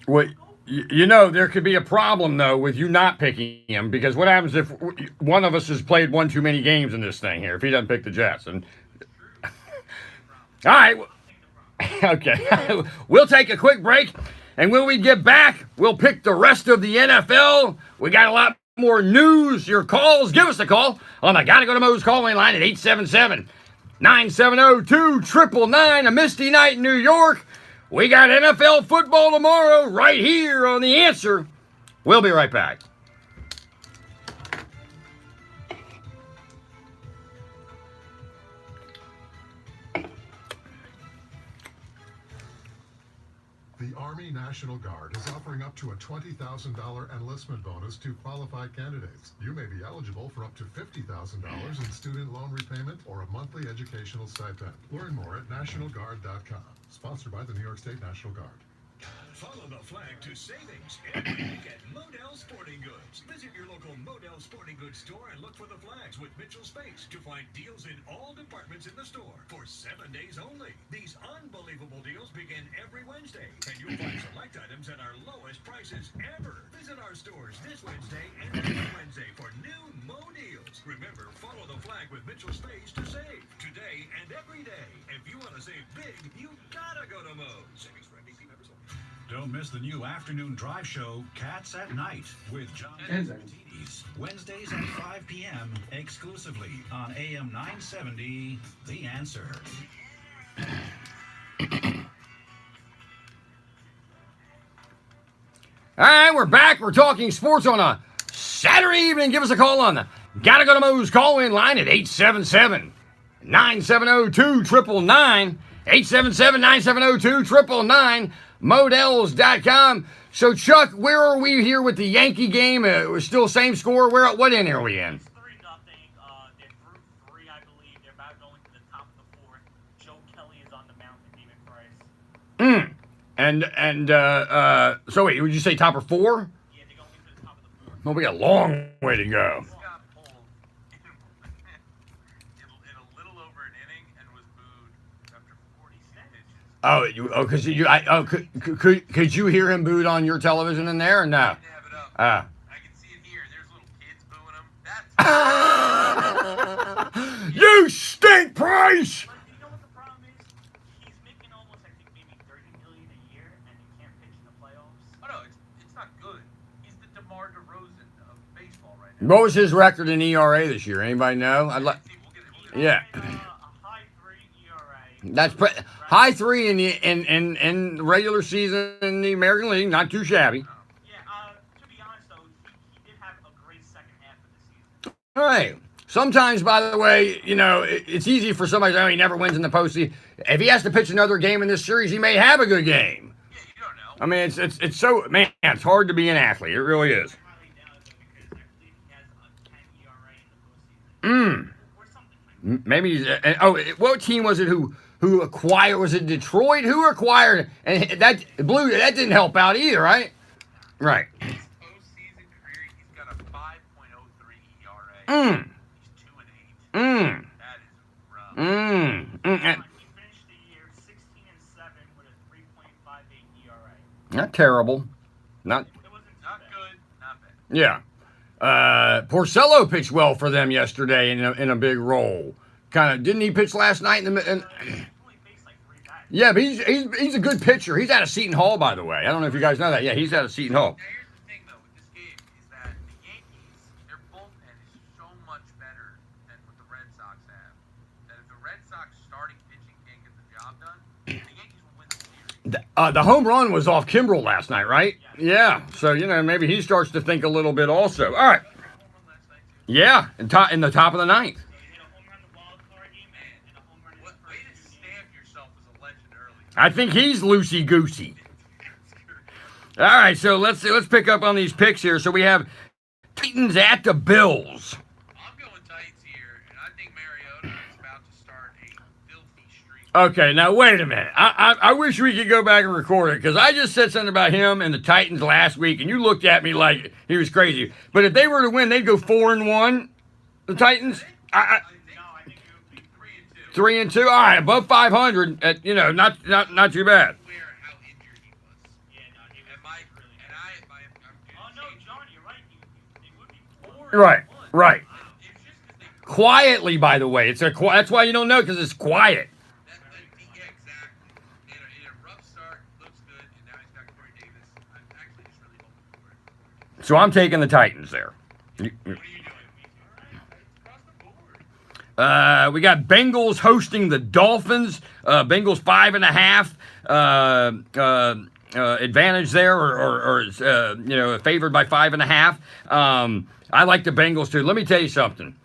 Well, you know, there could be a problem, though, with you not picking him, because what happens if one of us has played one too many games in this thing here, if he doesn't pick the Jets? And all right. Okay. We'll take a quick break, and when we get back, we'll pick the rest of the NFL. We got a lot more news. Your calls. Give us a call on the Gotta Go to Mo's call-in line at 877-970-2999. A misty night in New York. We got NFL football tomorrow right here on The Answer. We'll be right back. The Army National Guard is offering up to a $20,000 enlistment bonus to qualified candidates. You may be eligible for up to $50,000 in student loan repayment or a monthly educational stipend. Learn more at nationalguard.com. Sponsored by the New York State National Guard. Follow the flag to savings every week at Modell Sporting Goods. Visit your local Modell Sporting Goods store and look for the flags with Mitchell Space to find deals in all departments in the store for 7 days only. These unbelievable deals begin every Wednesday, and you'll find select items at our lowest prices ever. Visit our stores this Wednesday and next Wednesday for new Mo deals. Remember, follow the flag with Mitchell Space to save today and every day. If you want to save big, you gotta go to Mo's. Savings for NBC members only. Don't miss the new afternoon drive show, Cats at Night, with John and Martinis. Wednesdays at 5 p.m. exclusively on AM 970, The Answer. All right, we're back. We're talking sports on a Saturday evening. Give us a call on the Gotta Go to Mo's call-in line at 877-970-2999. 877-970-2999. Models.com. So, Chuck, where are we here with the Yankee game? We're still same score. What inning are we in? 3-0. They're through 3, I believe. They're about going to the top of the 4th. Joe Kelly is on the mound for David Price. So wait, would you say top of 4? Yeah, they're going to the top of the 4th. Well, we got a long way to go. Could you hear him booed on your television in there or no? I can see it here. There's little kids booing him. You stink, Price! But you know what the problem is? He's making almost, I think, maybe $30 million a year, and he can't pitch in the playoffs. Oh no, it's not good. He's the DeMar DeRozan of baseball right now. What was his record in ERA this year? Anybody know? Yeah. A high 3 ERA. That's high 3 in regular season in the American League. Not too shabby. Yeah, to be honest, though, he did have a great second half of the season. All right. Sometimes, by the way, you know, it's easy for somebody to say, oh, he never wins in the postseason. If he has to pitch another game in this series, he may have a good game. Yeah, you don't know. I mean, it's so, man, it's hard to be an athlete. It really is. Maybe he's, what team was it who acquired, was it Detroit? Who acquired, and that didn't help out either, right? Right. His postseason career, he's got a 5.03 ERA. He's 2-8. That is rough. He finished the year 16-7 with a 3.58 ERA. Not terrible. Not It wasn't not good, not bad. Yeah. Porcello pitched well for them yesterday in a big role. Didn't he pitch last night Yeah, but he's a good pitcher. He's out of Seton Hall, by the way. I don't know if you guys know that. Yeah, he's out of Seton Hall. Now, here's the thing, though, with this game, is that the Yankees, their bullpen is so much better than what the Red Sox have. That if the Red Sox starting pitching can't get the job done, the Yankees will win the series. The home run was off Kimbrel last night, right? Yeah. So, maybe he starts to think a little bit also. All right. Yeah, in the top of the 9th. Way to stamp yourself as a legend early. I think he's loosey-goosey. All right, so let's pick up on these picks here. So we have Titans at the Bills. I'm going Titans here, and I think Mariota is about to start a filthy streak. Okay, now wait a minute. I wish we could go back and record it, because I just said something about him and the Titans last week, and you looked at me like he was crazy. But if they were to win, they'd go 4-1, the Titans. I think it would be 3-2. 3-2. All right, above 500. Not too bad. How injured he was. And my it by Oh no, John, you're right. They would be 4 Right, and 1. right. Wow. It's just because they Quietly, by the way. That's why you don't know, because it's quiet. yeah, exactly. In a rough start, looks good, and now he's got Corey Davis. I'm actually just really hoping for it. So I'm taking the Titans there. What are you doing? Across the board. We got Bengals hosting the Dolphins. Bengals 5.5 advantage there, or favored by 5.5. I like the Bengals too. Let me tell you something.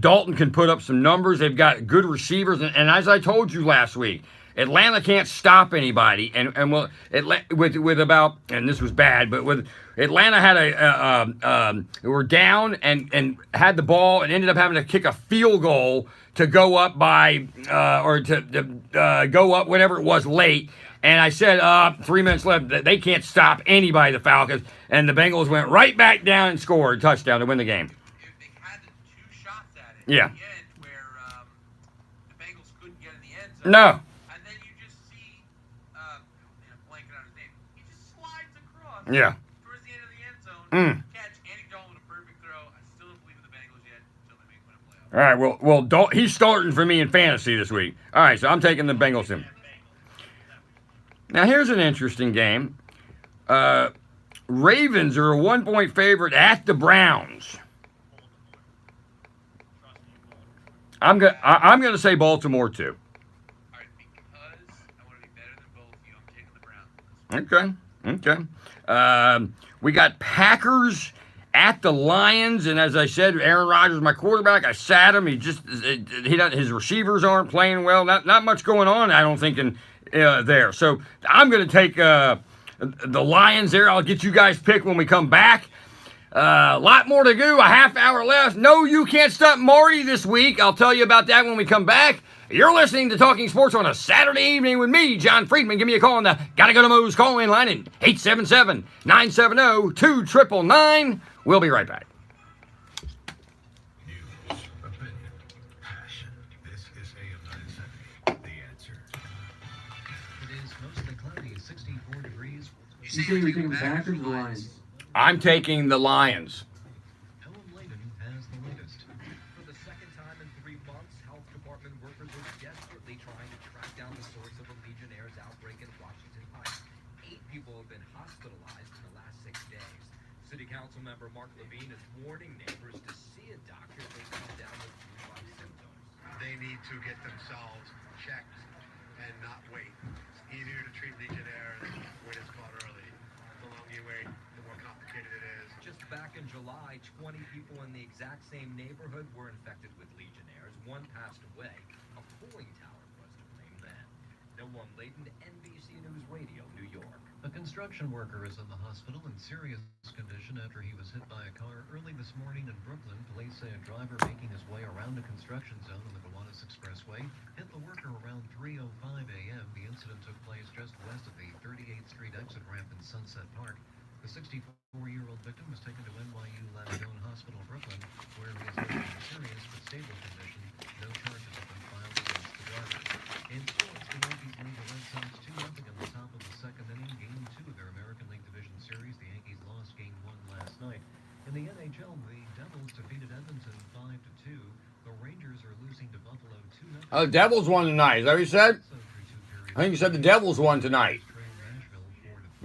Dalton can put up some numbers. They've got good receivers, and as I told you last week, Atlanta can't stop anybody. And with about, and this was bad, but with Atlanta had were down and had the ball and ended up having to kick a field goal to go up by or to go up whatever it was late. And I said, 3 minutes left. They can't stop anybody, the Falcons. And the Bengals went right back down and scored a touchdown to win the game. They had 2 shots at it Yeah. at the end where the Bengals couldn't get in the end zone. No. And then you just see, I'm blanking on his name. He just slides across. Yeah. Towards the end of the end zone. Catch Andy Dalton with a perfect throw. I still don't believe in the Bengals yet until they make one playoff. All right. Well, he's starting for me in fantasy this week. All right. So I'm taking the Bengals in. Now, here's an interesting game. Ravens are a 1-point favorite at the Browns. I'm gonna say Baltimore too. All right, because I want to be better than both of you, I'm taking the Browns. Okay. We got Packers at the Lions, and as I said, Aaron Rodgers, my quarterback. I sat him. His receivers aren't playing well. Not much going on, I don't think, in there. So I'm going to take the Lions there. I'll get you guys picked when we come back. A lot more to do. A half hour left. No, you can't stop Marty this week. I'll tell you about that when we come back. You're listening to Talking Sports on a Saturday evening with me, John Friedman. Give me a call on the Gotta Go to Moe's call-in line at 877-970-2999. We'll be right back. News, opinion, passion. This is AM 970. The Answer. It is mostly cloudy, 64 degrees. You say you're taking the Packers or the Lions? I'm taking the Lions. Ellen Layden has the latest. For the second time in 3 months, health department workers are desperately trying to track down the source of a Legionnaire's outbreak in Washington Heights. 8 people have been hospitalized in the last 6 days. City Council member Mark Levine is warning neighbors to see a doctor if they come down with flu-like symptoms. They need to get themselves checked and not wait. It's easier to treat Legionnaire when it's caught early. The longer you wait, the more complicated it is. Just back in July, 20 people in the exact same neighborhood were infected with Legionnaires. 1 passed away. A cooling tower was to blame then. Noam Layden, NBC News Radio, New York. A construction worker is in the hospital in serious condition after he was hit by a car early this morning in Brooklyn. Police say a driver making his way around a construction zone on the Gowanus Expressway hit the worker around 3:05 a.m. The incident took place just west of the 38th Street exit ramp in Sunset Park. The 64-year-old victim was taken to NYU Langone Hospital, Brooklyn, where he is living in a serious but stable condition. No charges have been filed against the driver. In sports, the Yankees lead the Red Sox 2-0 in the top of the second inning. Game 2 of their American League Division Series. The Yankees lost Game 1 last night. In the NHL, the Devils defeated Edmonton 5-2. The Rangers are losing to Buffalo 2-0. The Devils won tonight. Is that what you said? I think you said the Devils won tonight.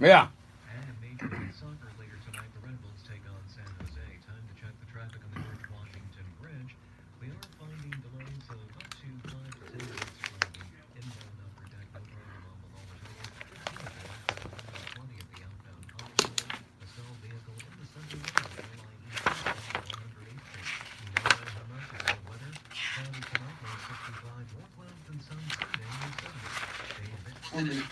Yeah. And in Major League Soccer later tonight, the Red Bulls take on San Jose. Time to check the traffic on the George Washington Bridge. We are finding delays of up to 5 to 10 minutes from the inbound upper deck. No problem on the lower total. 20 of the outbound Hollywood. A stalled vehicle in the center lane. Line east on 108th Street. No matter how much of the weather. Cloudy tonight, low 65. More clouds than sun Sunday, low 70.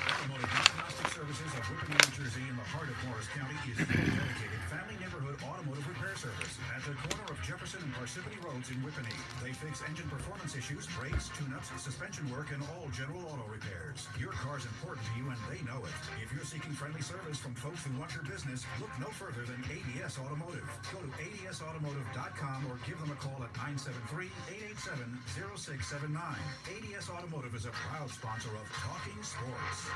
Automotive Diagnostic Services of Whippany, New Jersey, in the heart of Morris County, is your dedicated family neighborhood automotive repair service. At the corner of Jefferson and Parsippany Roads in Whippany, they fix engine performance issues, brakes, tune-ups, suspension work, and all general auto repairs. Your car's important to you, and they know it. If you're seeking friendly service from folks who want your business, look no further than ADS Automotive. Go to adsautomotive.com or give them a call at 973-887-0679. ADS Automotive is a proud sponsor of Talking Sports.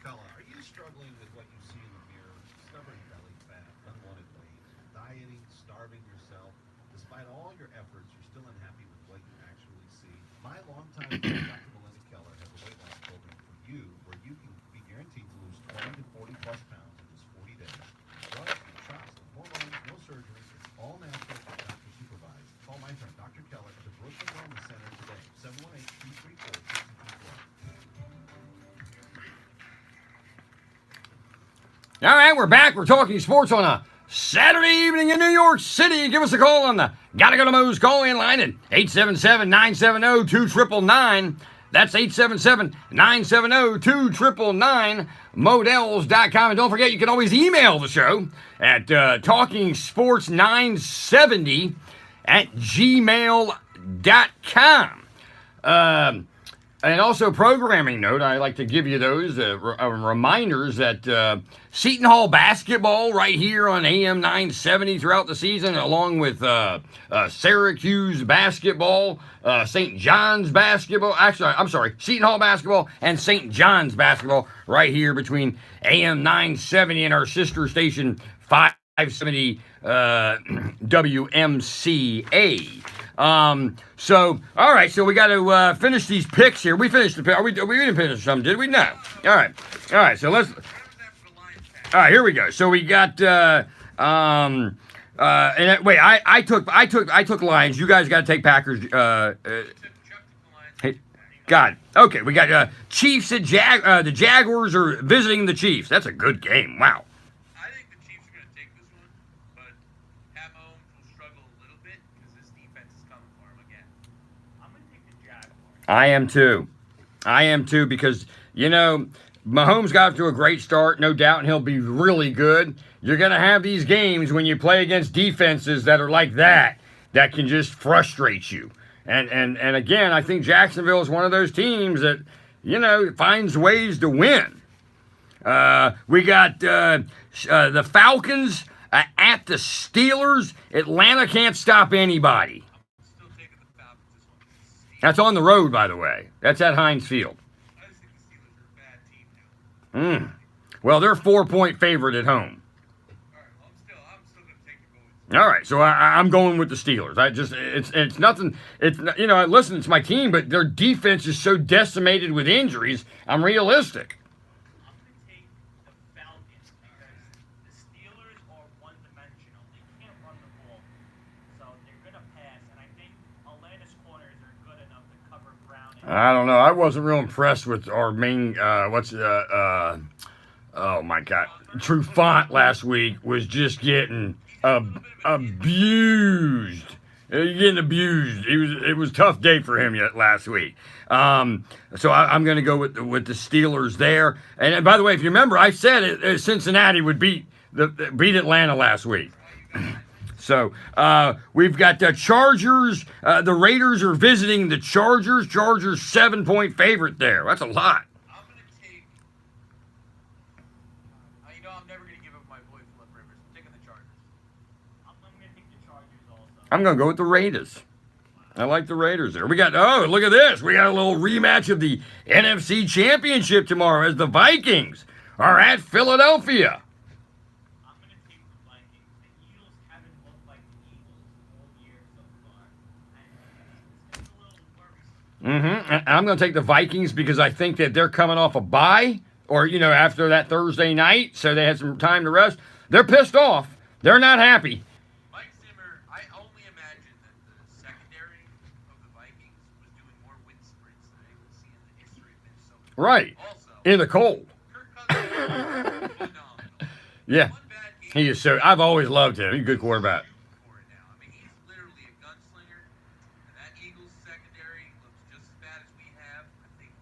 McCullough, are you struggling with what you see in the mirror? Stubborn belly fat, unwanted weight, dieting, starving yourself. Despite all your efforts, you're still unhappy with what you actually see. My longtime friend, Dr. Melinda Keller, has a weight loss program for you where you can be guaranteed to lose 20 to 40 plus pounds in just 40 days. Drugs, shots, hormones, no surgery. It's all natural and doctor supervised. Call my friend, Dr. Keller, at the Brooklyn Wellness Center today, 718-234-6241. All right, we're back. We're talking sports on a Saturday evening in New York City. Give us a call on the Gotta Go to Moe's call-in line at 877-970-2999. That's 877-970-2999, models.com. And don't forget, you can always email the show at talkingsports970 at gmail.com. And also, programming note, I like to give you those reminders that Seton Hall basketball right here on AM 970 throughout the season, along with Syracuse basketball, St. John's basketball. Actually, I'm sorry, Seton Hall basketball and St. John's basketball right here between AM 970 and our sister station 570 WMCA. So, all right, so we got to finish these picks here. We finished the pick. We didn't finish some, did we? No. All right, so let's. All right, here we go. So we got. And wait, I took Lions. You guys got to take Packers. Hey, God. Okay, we got Chiefs at the Jaguars are visiting the Chiefs. That's a good game. Wow. I think the Chiefs are going to take this one, but Pat Mahomes will struggle a little bit because this defense is coming for him again. I'm going to take the Jaguars. I am too because, Mahomes got off to a great start, no doubt, and he'll be really good. You're going to have these games when you play against defenses that are like that can just frustrate you. And again, I think Jacksonville is one of those teams that, finds ways to win. We got the Falcons at the Steelers. Atlanta can't stop anybody. That's on the road, by the way. That's at Heinz Field. Well, they're 4-point favorite at home. All right, so I'm going with the Steelers. It's nothing. Listen, it's my team, but their defense is so decimated with injuries. I'm realistic. I'm going to take the Falcons because the Steelers are one-dimensional. They can't run the ball, so they're going to pass. And I think Atlanta's corners are good enough to cover Brown. I don't know. I wasn't real impressed with our main. Oh my God, Trufant last week was just getting abused. Getting abused. It was a tough day for him last week. So I'm going to go with the Steelers there. And by the way, if you remember, I said Cincinnati would beat Atlanta last week. So we've got the Chargers. The Raiders are visiting the Chargers. Chargers 7-point favorite there. That's a lot. I'm going to take. I'm never going to give up my boy Flip Rivers. I'm taking the Chargers. I'm going to take the Chargers also. I'm going to go with the Raiders. I like the Raiders there. We got, look at this. We got a little rematch of the NFC Championship tomorrow as the Vikings are at Philadelphia. I'm going to take the Vikings. The Eagles haven't looked like the Eagles all year so far. And it's a little worrisome. I'm going to take the Vikings because I think that they're coming off a bye or, after that Thursday night, so they had some time to rest. They're pissed off. They're not happy. Mike Zimmer, I only imagine that the secondary of the Vikings was doing more wind sprints than I would see in the history of Minnesota. Right. Also, In the cold. Kirk Cousins is phenomenal. Yeah. He is so. I've always loved him. He's a good quarterback. He's literally a gunslinger, and that Eagles secondary looks just as bad as we have. I think,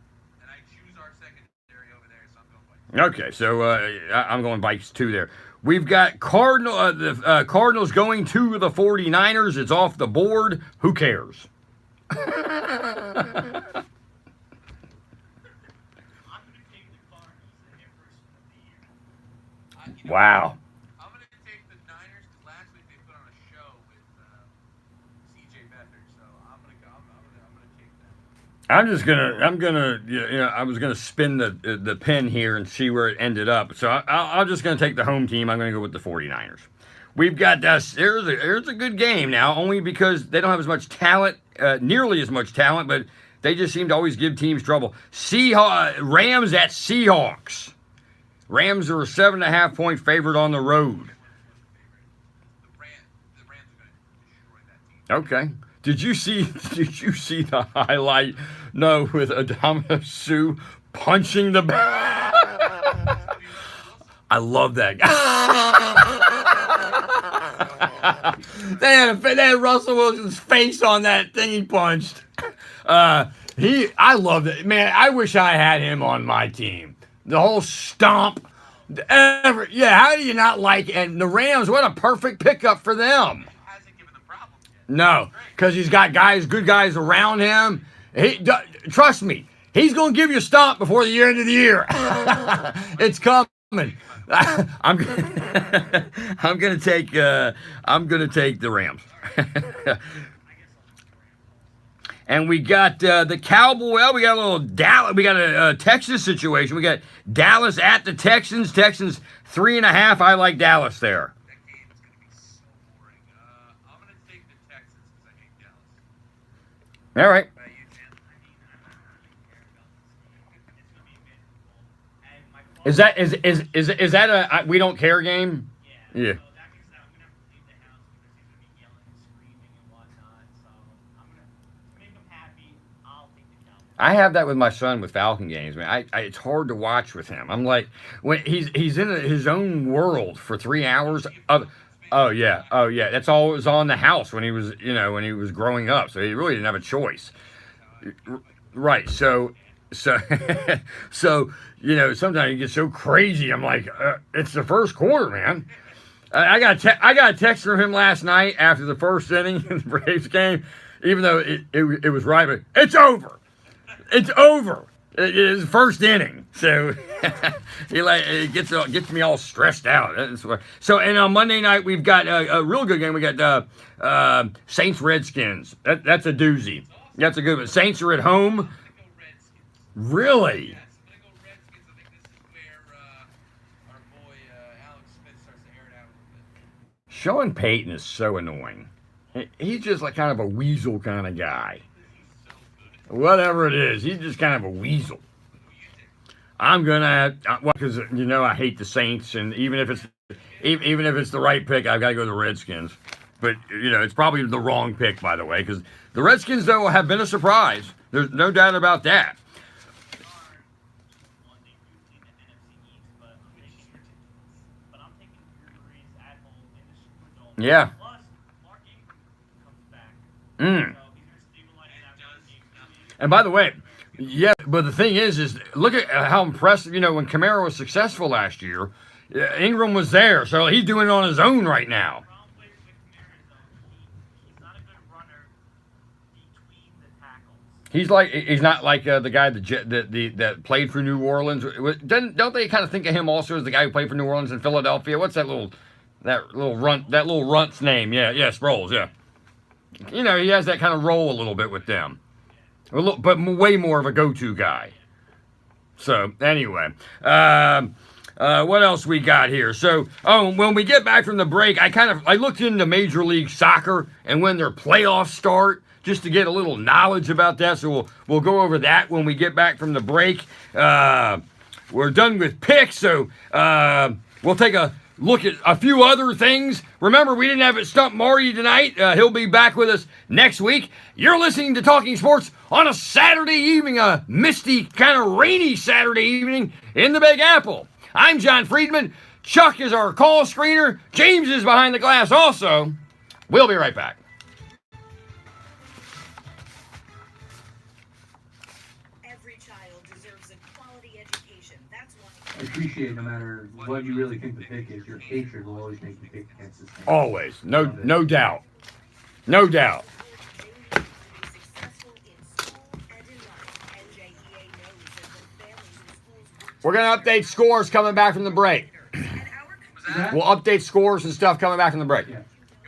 and I choose our secondary over there, so I'm going Vikings. Okay, so I'm going Vikes too there. We've got the Cardinals going to the 49ers. It's off the board. Who cares? I'm going to take the Cardinals in their first win of the year. Wow. I'm going to take the Niners because last week they put on a show with C.J. Beathard, so I'm going to take them. I was gonna spin the pen here and see where it ended up. So I'm just gonna take the home team. I'm gonna go with the 49ers. We've got here's a good game now, only because they don't have as much talent, nearly as much talent, but they just seem to always give teams trouble. Rams at Seahawks. Rams are a 7.5 point favorite on the road. Okay. Did you see the highlight? No, with Adama Sue punching the bag. I love that guy. They had Russell Wilson's face on that thing he punched. I loved it, man. I wish I had him on my team. The whole stomp, how do you not like? And the Rams, what a perfect pickup for them. No, because he's got good guys around him. Trust me, he's going to give you a stomp before the end of the year. It's coming. I'm going to take the Rams. And we got the Cowboys. Well, we got a little Dallas. We got a Texas situation. We got Dallas at the Texans. Texans 3.5. I like Dallas there. All right. Is that a we don't care game? Yeah. I have that with my son with Falcon games, man. It's hard to watch with him. I'm like, when he's in his own world for 3 hours. Oh yeah. That's all it was on the house when he was growing up. So he really didn't have a choice. Right. So sometimes you get so crazy. I'm like, it's the first quarter, man. I got a text from him last night after the first inning in the Braves game, even though it was right, but it's over. It's over. It is first inning, so it gets me all stressed out. So, and on Monday night we've got a real good game. We got Saints Redskins. That's a doozy. That's a good one. Saints are at home. Really? Sean Payton is so annoying. He's just like kind of a weasel kind of guy. Whatever it is, he's just kind of a weasel. I'm gonna, because I hate the Saints, and even if it's the right pick, I've got to go to the Redskins. But it's probably the wrong pick, by the way, because the Redskins though have been a surprise. There's no doubt about that. Yeah. And by the way, yeah, but the thing is look at how impressive, when Kamara was successful last year, Ingram was there, so he's doing it on his own right now. He's not like the guy that played for New Orleans. Don't they kind of think of him also as the guy who played for New Orleans in Philadelphia? What's that little runt's name? Yeah, Sproles, yeah. He has that kind of role a little bit with them. But way more of a go-to guy. So, anyway. What else we got here? So, when we get back from the break, I looked into Major League Soccer and when their playoffs start, just to get a little knowledge about that. So, we'll go over that when we get back from the break. We're done with picks, so we'll take a look at a few other things. Remember, we didn't have it Stump Marty tonight. He'll be back with us next week. You're listening to Talking Sports on a Saturday evening, a misty, kind of rainy Saturday evening in the Big Apple. I'm John Friedman. Chuck is our call screener. James is behind the glass also. We'll be right back. Every child deserves a quality education. That's why I appreciate no matter what you really think the pick is, your hatred will always make you pick against this thing. Always. No doubt. No doubt. We're going to update scores coming back from the break. We'll update scores and stuff coming back from the break. Yeah.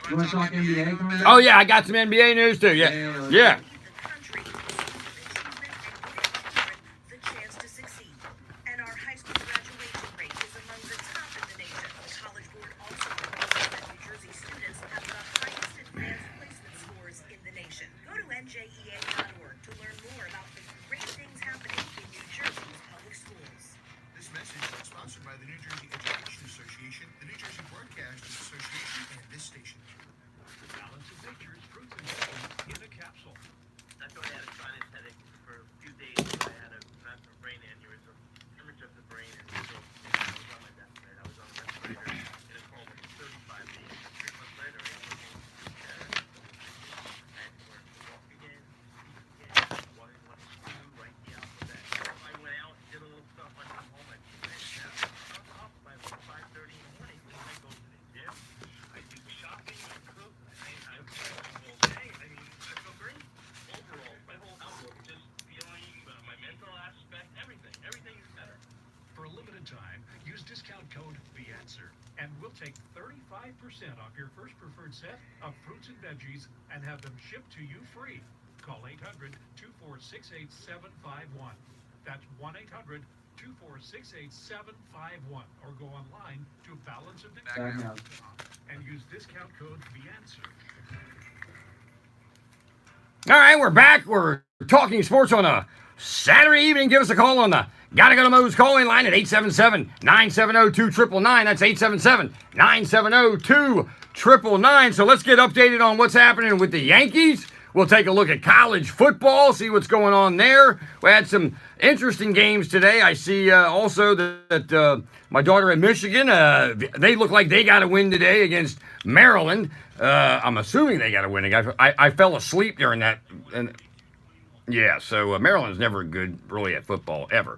You want to talk NBA coming back? Oh, yeah, I got some NBA news, too. Yeah. limited time, use discount code THEANSWER, and we'll take 35% off your first preferred set of fruits and veggies and have them shipped to you free. Call 800-246-8751. That's 1-800-246-8751, or go online to balanceofthecountry.com and use discount code THEANSWER. All right, we're back. We're talking sports on a Saturday evening. Give us a call on the Gotta Go to Moe's call-in line at 877-970-2999. That's 877-970-2999. So let's get updated on what's happening with the Yankees. We'll take a look at college football, see what's going on there. We had some interesting games today. I see also that my daughter in Michigan, they look like they got a win today against Maryland. I'm assuming they got a win. I fell asleep during that. And yeah, so Maryland's never good really at football, ever.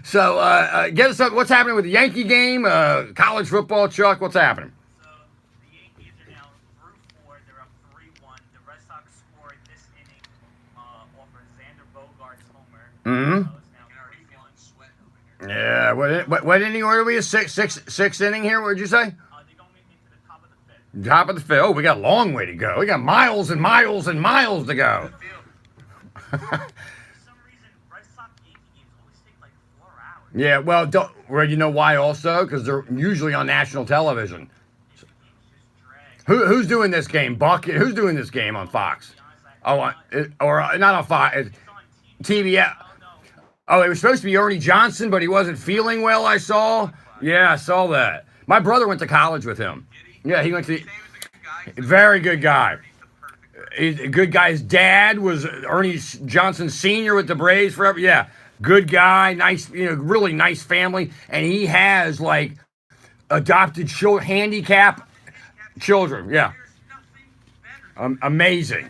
So get us up. What's happening with the Yankee game? College football, Chuck, what's happening? The Yankees are now through 4. They're up 3-1. The Red Sox scored this inning off of Xander Bogaerts' homer. Mm-hmm. Yeah, what inning order we? Sixth inning here, what did you say? They're going into the top of the 5th. Top of the 5th. Oh, we got a long way to go. We got miles and miles and miles to go. For some reason, Red Sox Yankee games always take like 4 hours. Yeah, well, you know why also? Because they're usually on national television. Who's doing this game? Buck? Who's doing this game on Fox? Oh, or not on Fox. TBS. Oh, it was supposed to be Ernie Johnson, but he wasn't feeling well, I saw. Yeah, I saw that. My brother went to college with him. Yeah, he went to very good guy. He's a good guy. His dad was Ernie Johnson Sr. with the Braves forever. Yeah, good guy, nice, really nice family. And he has like adopted handicap children. Yeah. Amazing.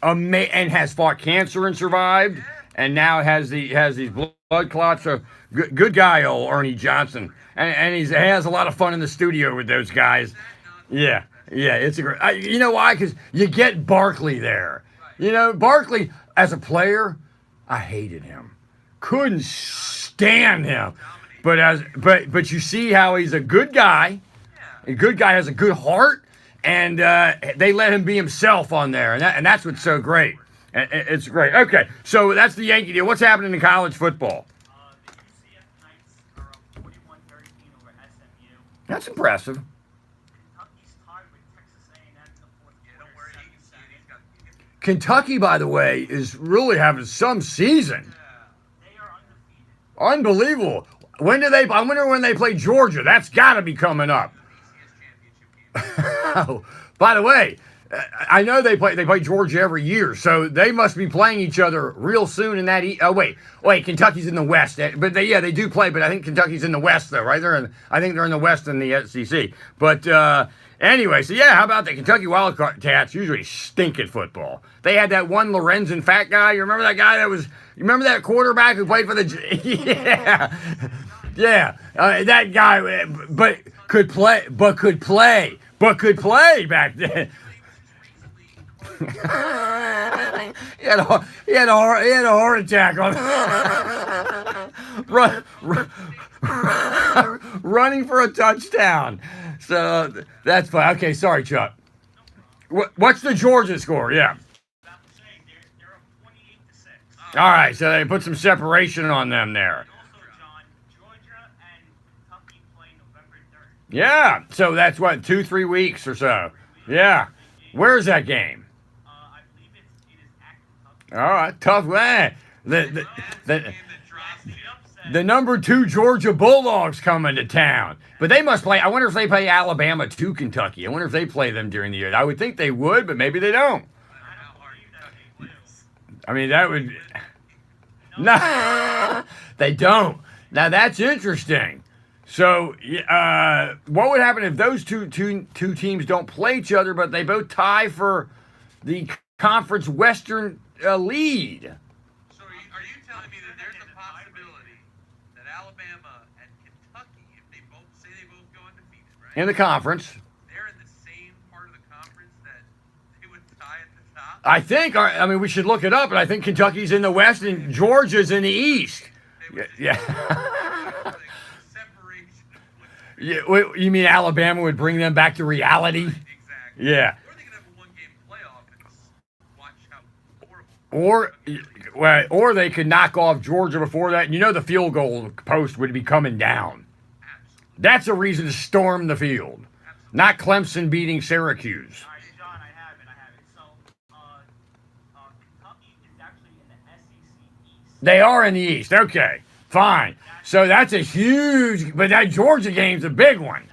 And has fought cancer and survived. And now has these blood clots. So good guy, old Ernie Johnson, and he has a lot of fun in the studio with those guys. Yeah, it's a great. You know why? Because you get Barkley there. Barkley as a player, I hated him, couldn't stand him. But you see how he's a good guy. A good guy has a good heart, and they let him be himself on there, and that's what's so great. It's great. Okay, so that's the Yankee deal. What's happening in college football? The UCF Knights are up 41-13 over SMU. That's impressive. Kentucky's tied with Texas A&M in the fourth quarter. Kentucky, by the way, is really having some season. They are undefeated. Unbelievable. I wonder when they play Georgia. That's got to be coming up. By the way, I know they play Georgia every year, so they must be playing each other real soon in that. Wait, Kentucky's in the West, but they do play. But I think Kentucky's in the West, though, right? I think they're in the West in the SEC. But anyway, so yeah, how about the Kentucky Wildcats? Usually stink at football. They had that one Lorenzen fat guy. You remember that guy you remember that quarterback who played for the? Yeah, that guy, but could play back then. He had a heart attack on running for a touchdown. So that's fine. Okay, sorry, Chuck. What's the Georgia score? Yeah. They're up 28-6. All right, so they put some separation on them there. Also, John, Georgia and Kentucky play November 3rd. Yeah, so that's what, 2-3 weeks or so. Yeah. Where's that game? I believe it is at Kentucky. All right, tough man. The number 2 Georgia Bulldogs coming to town. But they must play. I wonder if they play Alabama to Kentucky. I wonder if they play them during the year. I would think they would, but maybe they don't. I mean, that would. No, they don't. Now that's interesting. So, what would happen if those two teams don't play each other, but they both tie for the conference Western lead? So are you telling me that there's a possibility that Alabama and Kentucky, if they both go undefeated, right? In the conference. They're in the same part of the conference that they would tie at the top? I think, we should look it up, but I think Kentucky's in the West and Georgia's in the East. Yeah. Yeah, you mean Alabama would bring them back to reality? Exactly. Yeah. Or they could have a one-game playoff and watch how horrible. Or they could knock off Georgia before that. You know the field goal post would be coming down. That's a reason to storm the field. Not Clemson beating Syracuse. All right, John, I have it. So, Kentucky is actually in the SEC East. They are in the East. Okay, fine. So that's a huge, but that Georgia game's a big one.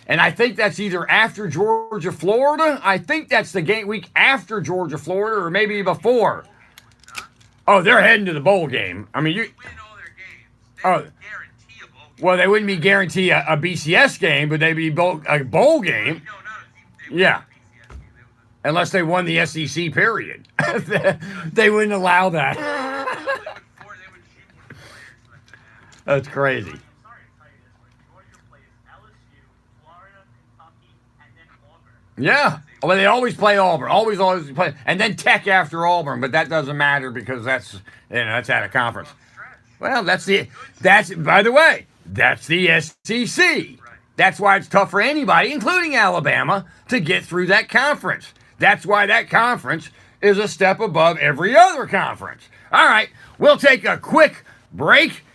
And I think that's either after Georgia, Florida. I think that's the game week after Georgia, Florida, or maybe before. Oh, they're heading to the bowl game. I mean, you. Oh, well, they wouldn't be guaranteed a BCS game, but they'd be a bowl game. Yeah. Unless they won the SEC, period. They wouldn't allow that. That's crazy. I'm sorry to tell you this, but Georgia plays LSU, Florida, Kentucky, and then Auburn. Yeah. Well, they always play Auburn. Always play. And then Tech after Auburn, but that doesn't matter because that's out of conference. Well, that's by the way, that's the SEC. That's why it's tough for anybody, including Alabama, to get through that conference. That's why that conference is a step above every other conference. All right, we'll take a quick break.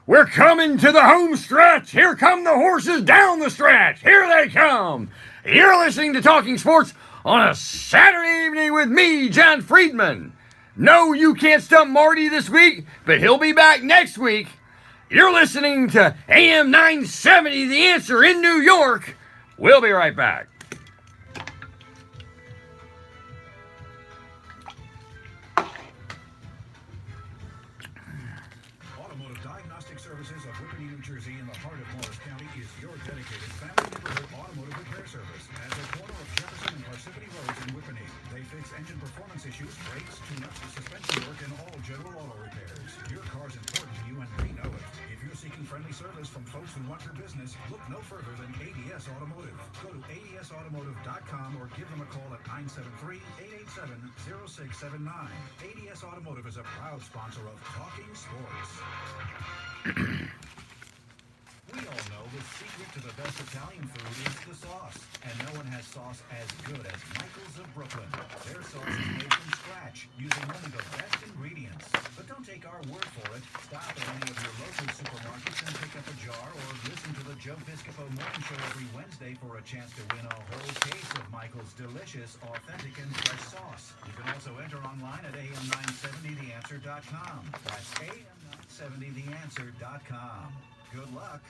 We're coming to the home stretch. Here come the horses down the stretch. Here they come. You're listening to Talking Sports on a Saturday evening with me, John Friedman. No, you can't stump Marty this week, but he'll be back next week. You're listening to AM 970, The Answer in New York. We'll be right back. Automotive Diagnostic Services of Whippany, New Jersey, in the heart of Morris County, is your dedicated family neighborhood automotive repair service. At the corner of Jefferson and Parsippany Roads in Whippany, they fix engine performance issues, brakes, tune-ups, suspension work, and all general auto repairs. Your car's important to you, and we know it. If you're seeking friendly service from folks who want your business, look no further than ADS Automotive. Go to adsautomotive.com or give them a call at 973-887-0679. ADS Automotive is a proud sponsor of Talking Sports. We all know the secret to the best Italian food is the sauce. And no one has sauce as good as Michael's of Brooklyn. Their sauce is made from scratch, using only the best ingredients. But don't take our word for it. Stop at any of your local supermarkets and pick up a jar, or listen to the Joe Piscopo Morning Show every Wednesday for a chance to win a whole case of Michael's delicious, authentic, and fresh sauce. You can also enter online at am970theanswer.com. That's am970theanswer.com. Good luck.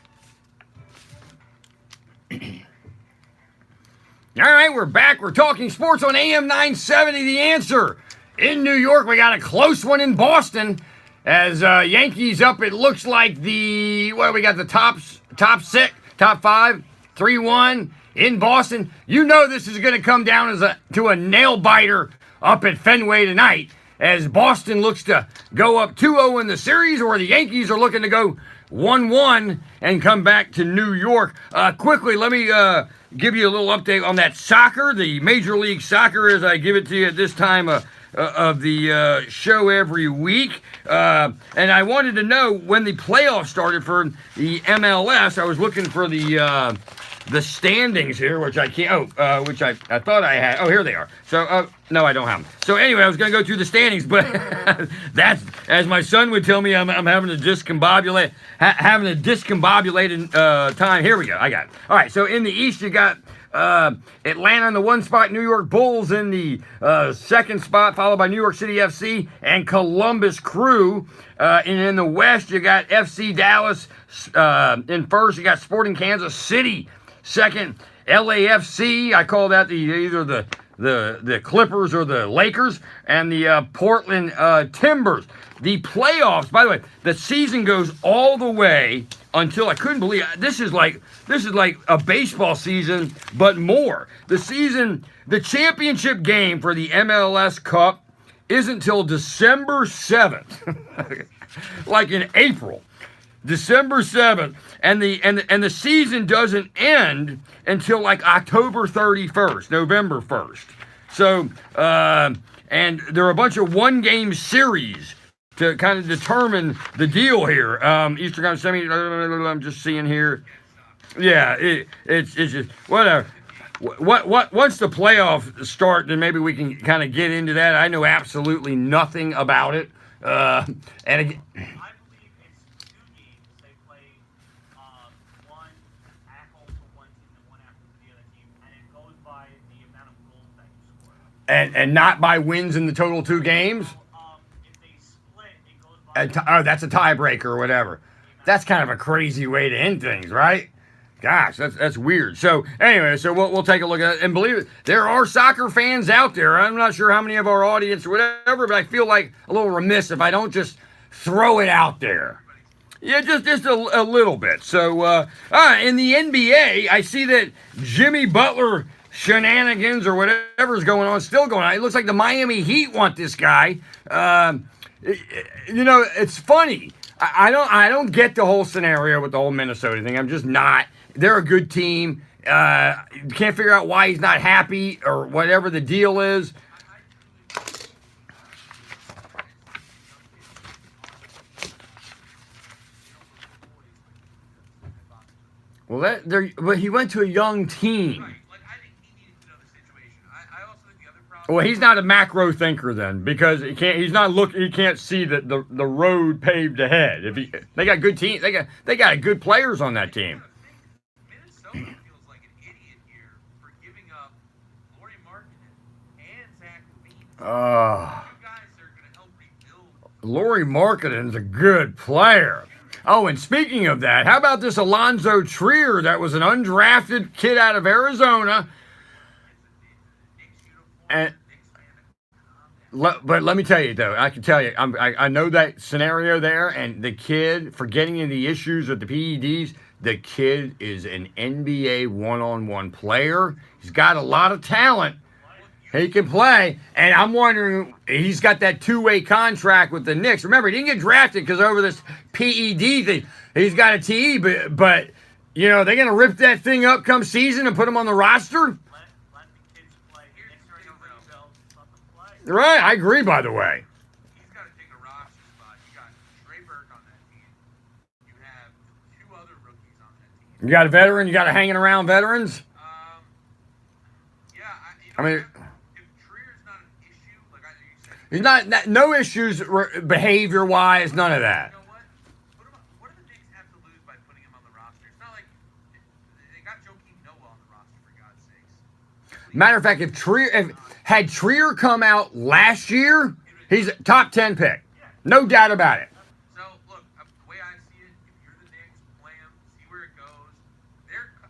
All right, we're back. We're talking sports on AM 970, The Answer. In New York, we got a close one in Boston. As Yankees up, it looks like we got the top 5, 3-1 in Boston. You know this is going to come down to a nail biter up at Fenway tonight, as Boston looks to go up 2-0 in the series, or the Yankees are looking to go 1-1 and come back to New York. Quickly, let me give you a little update on that soccer, the Major League Soccer, as I give it to you at this time of the show every week. And I wanted to know when the playoffs started for the MLS. I was looking for the standings here, which I can't. Which I thought I had. Oh, here they are. So no, I don't have them. So anyway, I was going to go through the standings, but that's, as my son would tell me, I'm having a discombobulated time. Here we go. I got it. All right. So in the East, you got Atlanta in the 1 spot, New York Bulls in the 2nd spot, followed by New York City FC and Columbus Crew. And in the West, you got FC Dallas in 1st. You got Sporting Kansas City 2nd. LAFC, I call that either the Clippers or the Lakers, and the Portland Timbers. The playoffs, by the way, the season goes all the way until, I couldn't believe it. This is like a baseball season, but more. The championship game for the MLS Cup isn't until December 7th, like in April. December 7th, and the season doesn't end until like October 31st, November 1st. So, and there are a bunch of one-game series to kind of determine the deal here. Eastern Conference Semi. I'm just seeing here. Yeah, it's just whatever. Once the playoffs start, then maybe we can kind of get into that. I know absolutely nothing about it. And again, I believe it's 2 games. They play one at home for one team and one at home for the other team, and it goes by the amount of goals that you score. and not by wins in the total 2 games. If they split, it goes by. Oh, that's a tiebreaker or whatever. That's kind of a crazy way to end things, right? Gosh, that's weird. So anyway, so we'll take a look at it, and believe it, there are soccer fans out there. I'm not sure how many of our audience or whatever, but I feel like a little remiss if I don't just throw it out there. Yeah, just a little bit. So in the NBA, I see that Jimmy Butler shenanigans or whatever's going on still going on. It looks like the Miami Heat want this guy. It's funny. I don't get the whole scenario with the whole Minnesota thing. I'm just not. They're a good team. Can't figure out why he's not happy or whatever the deal is. Well, but he went to a young team. Well, he's not a macro thinker then, because he can't see that the road paved ahead. They got good team, they got good players on that team. Minnesota feels like an idiot here for giving up Lauri Markkanen and Zach LaVine. You guys are going to help rebuild. Lauri Markkanen's a good player. Oh, and speaking of that, how about this Alonzo Trier that was an undrafted kid out of Arizona? But let me tell you, though, I can tell you, I know that scenario there, and the kid, forgetting in the issues with the PEDs, the kid is an NBA one-on-one player. He's got a lot of talent. He can play, and I'm wondering, he's got that 2-way contract with the Knicks. Remember, he didn't get drafted because over this PED thing. He's got a TE, but they're going to rip that thing up come season and put him on the roster? Right, I agree, by the way. He's got to take a roster spot. You got Trey Burke on that team. You have 2 other rookies on that team. You got a veteran? You got a hanging around veterans? Yeah, I mean, if Trier's not an issue, like you said, he's not no issues behavior-wise, none of that. You know what? What do the Knicks have to lose by putting him on the roster? It's not like they got Joakim Noah on the roster, for God's sakes. Matter of fact, had Trier come out last year, he's a top 10 pick. No doubt about it. So, look, the way I see it, if you're the Knicks, play him, see where it goes.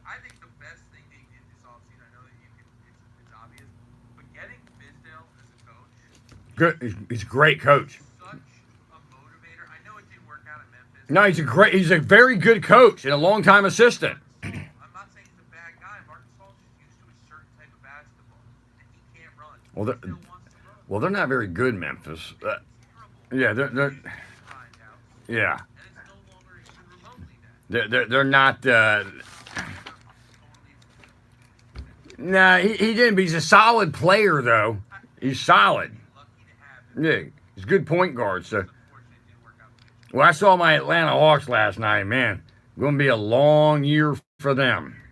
I think the best thing they did this offseason, I know that it's obvious, but getting Fizdale as a coach. Good, he's a great coach. Such a motivator. I know it didn't work out in Memphis. No, he's a very good coach and a long-time assistant. I'm not saying he's a bad guy. Arkansas is used to a certain type of basketball, and he can't run. Well, they're not very good, Memphis. Yeah, they're yeah. They're not. Nah, he didn't. But he's a solid player, though. He's solid. Yeah, he's a good point guard. So, well, I saw my Atlanta Hawks last night. Man, going to be a long year for them.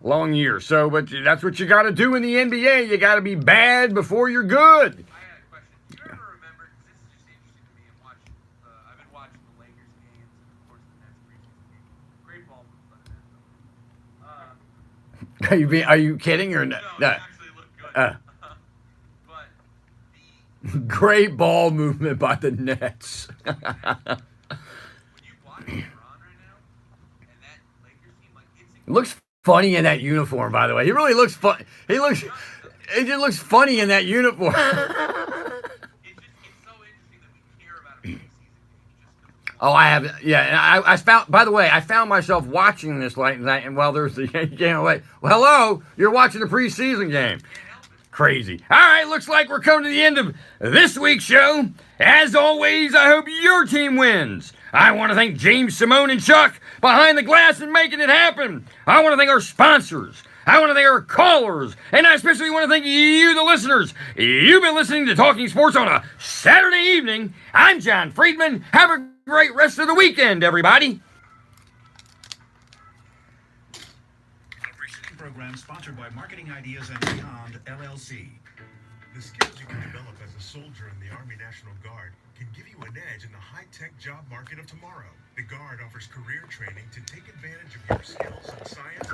Long year. So, but that's what you got to do in the NBA. You got to be bad before you're good. I had a question. Do you ever remember, because this is just interesting to me, I've been watching the Lakers games, and of course the Nets preseason game. Great ball movement by the Nets. Are you kidding or not? No, it actually looked good. But great ball movement by the Nets. when you watch LeBron right now, and that Lakers team, like, it's Looks funny in that uniform, by the way. He really looks fun. It just looks funny in that uniform. it's so interesting that we care about a preseason game. Oh, I have, yeah. And I found, by the way, I found myself watching this late night, and while there's the game away. Well, hello, you're watching the preseason game. Crazy. All right, looks like we're coming to the end of this week's show. As always, I hope your team wins. I want to thank James, Simone, and Chuck behind the glass and making it happen. I want to thank our sponsors, I want to thank our callers, and I especially want to thank you, the listeners. You've been listening to Talking Sports on a Saturday evening. I'm John Friedman. Have a great rest of the weekend, everybody. A preceding program sponsored by Marketing Ideas and Beyond, LLC. The skills you can develop as a soldier in the Army National Guard can give you an edge in the high-tech job market of tomorrow. The Guard offers career training to take advantage of your skills in science,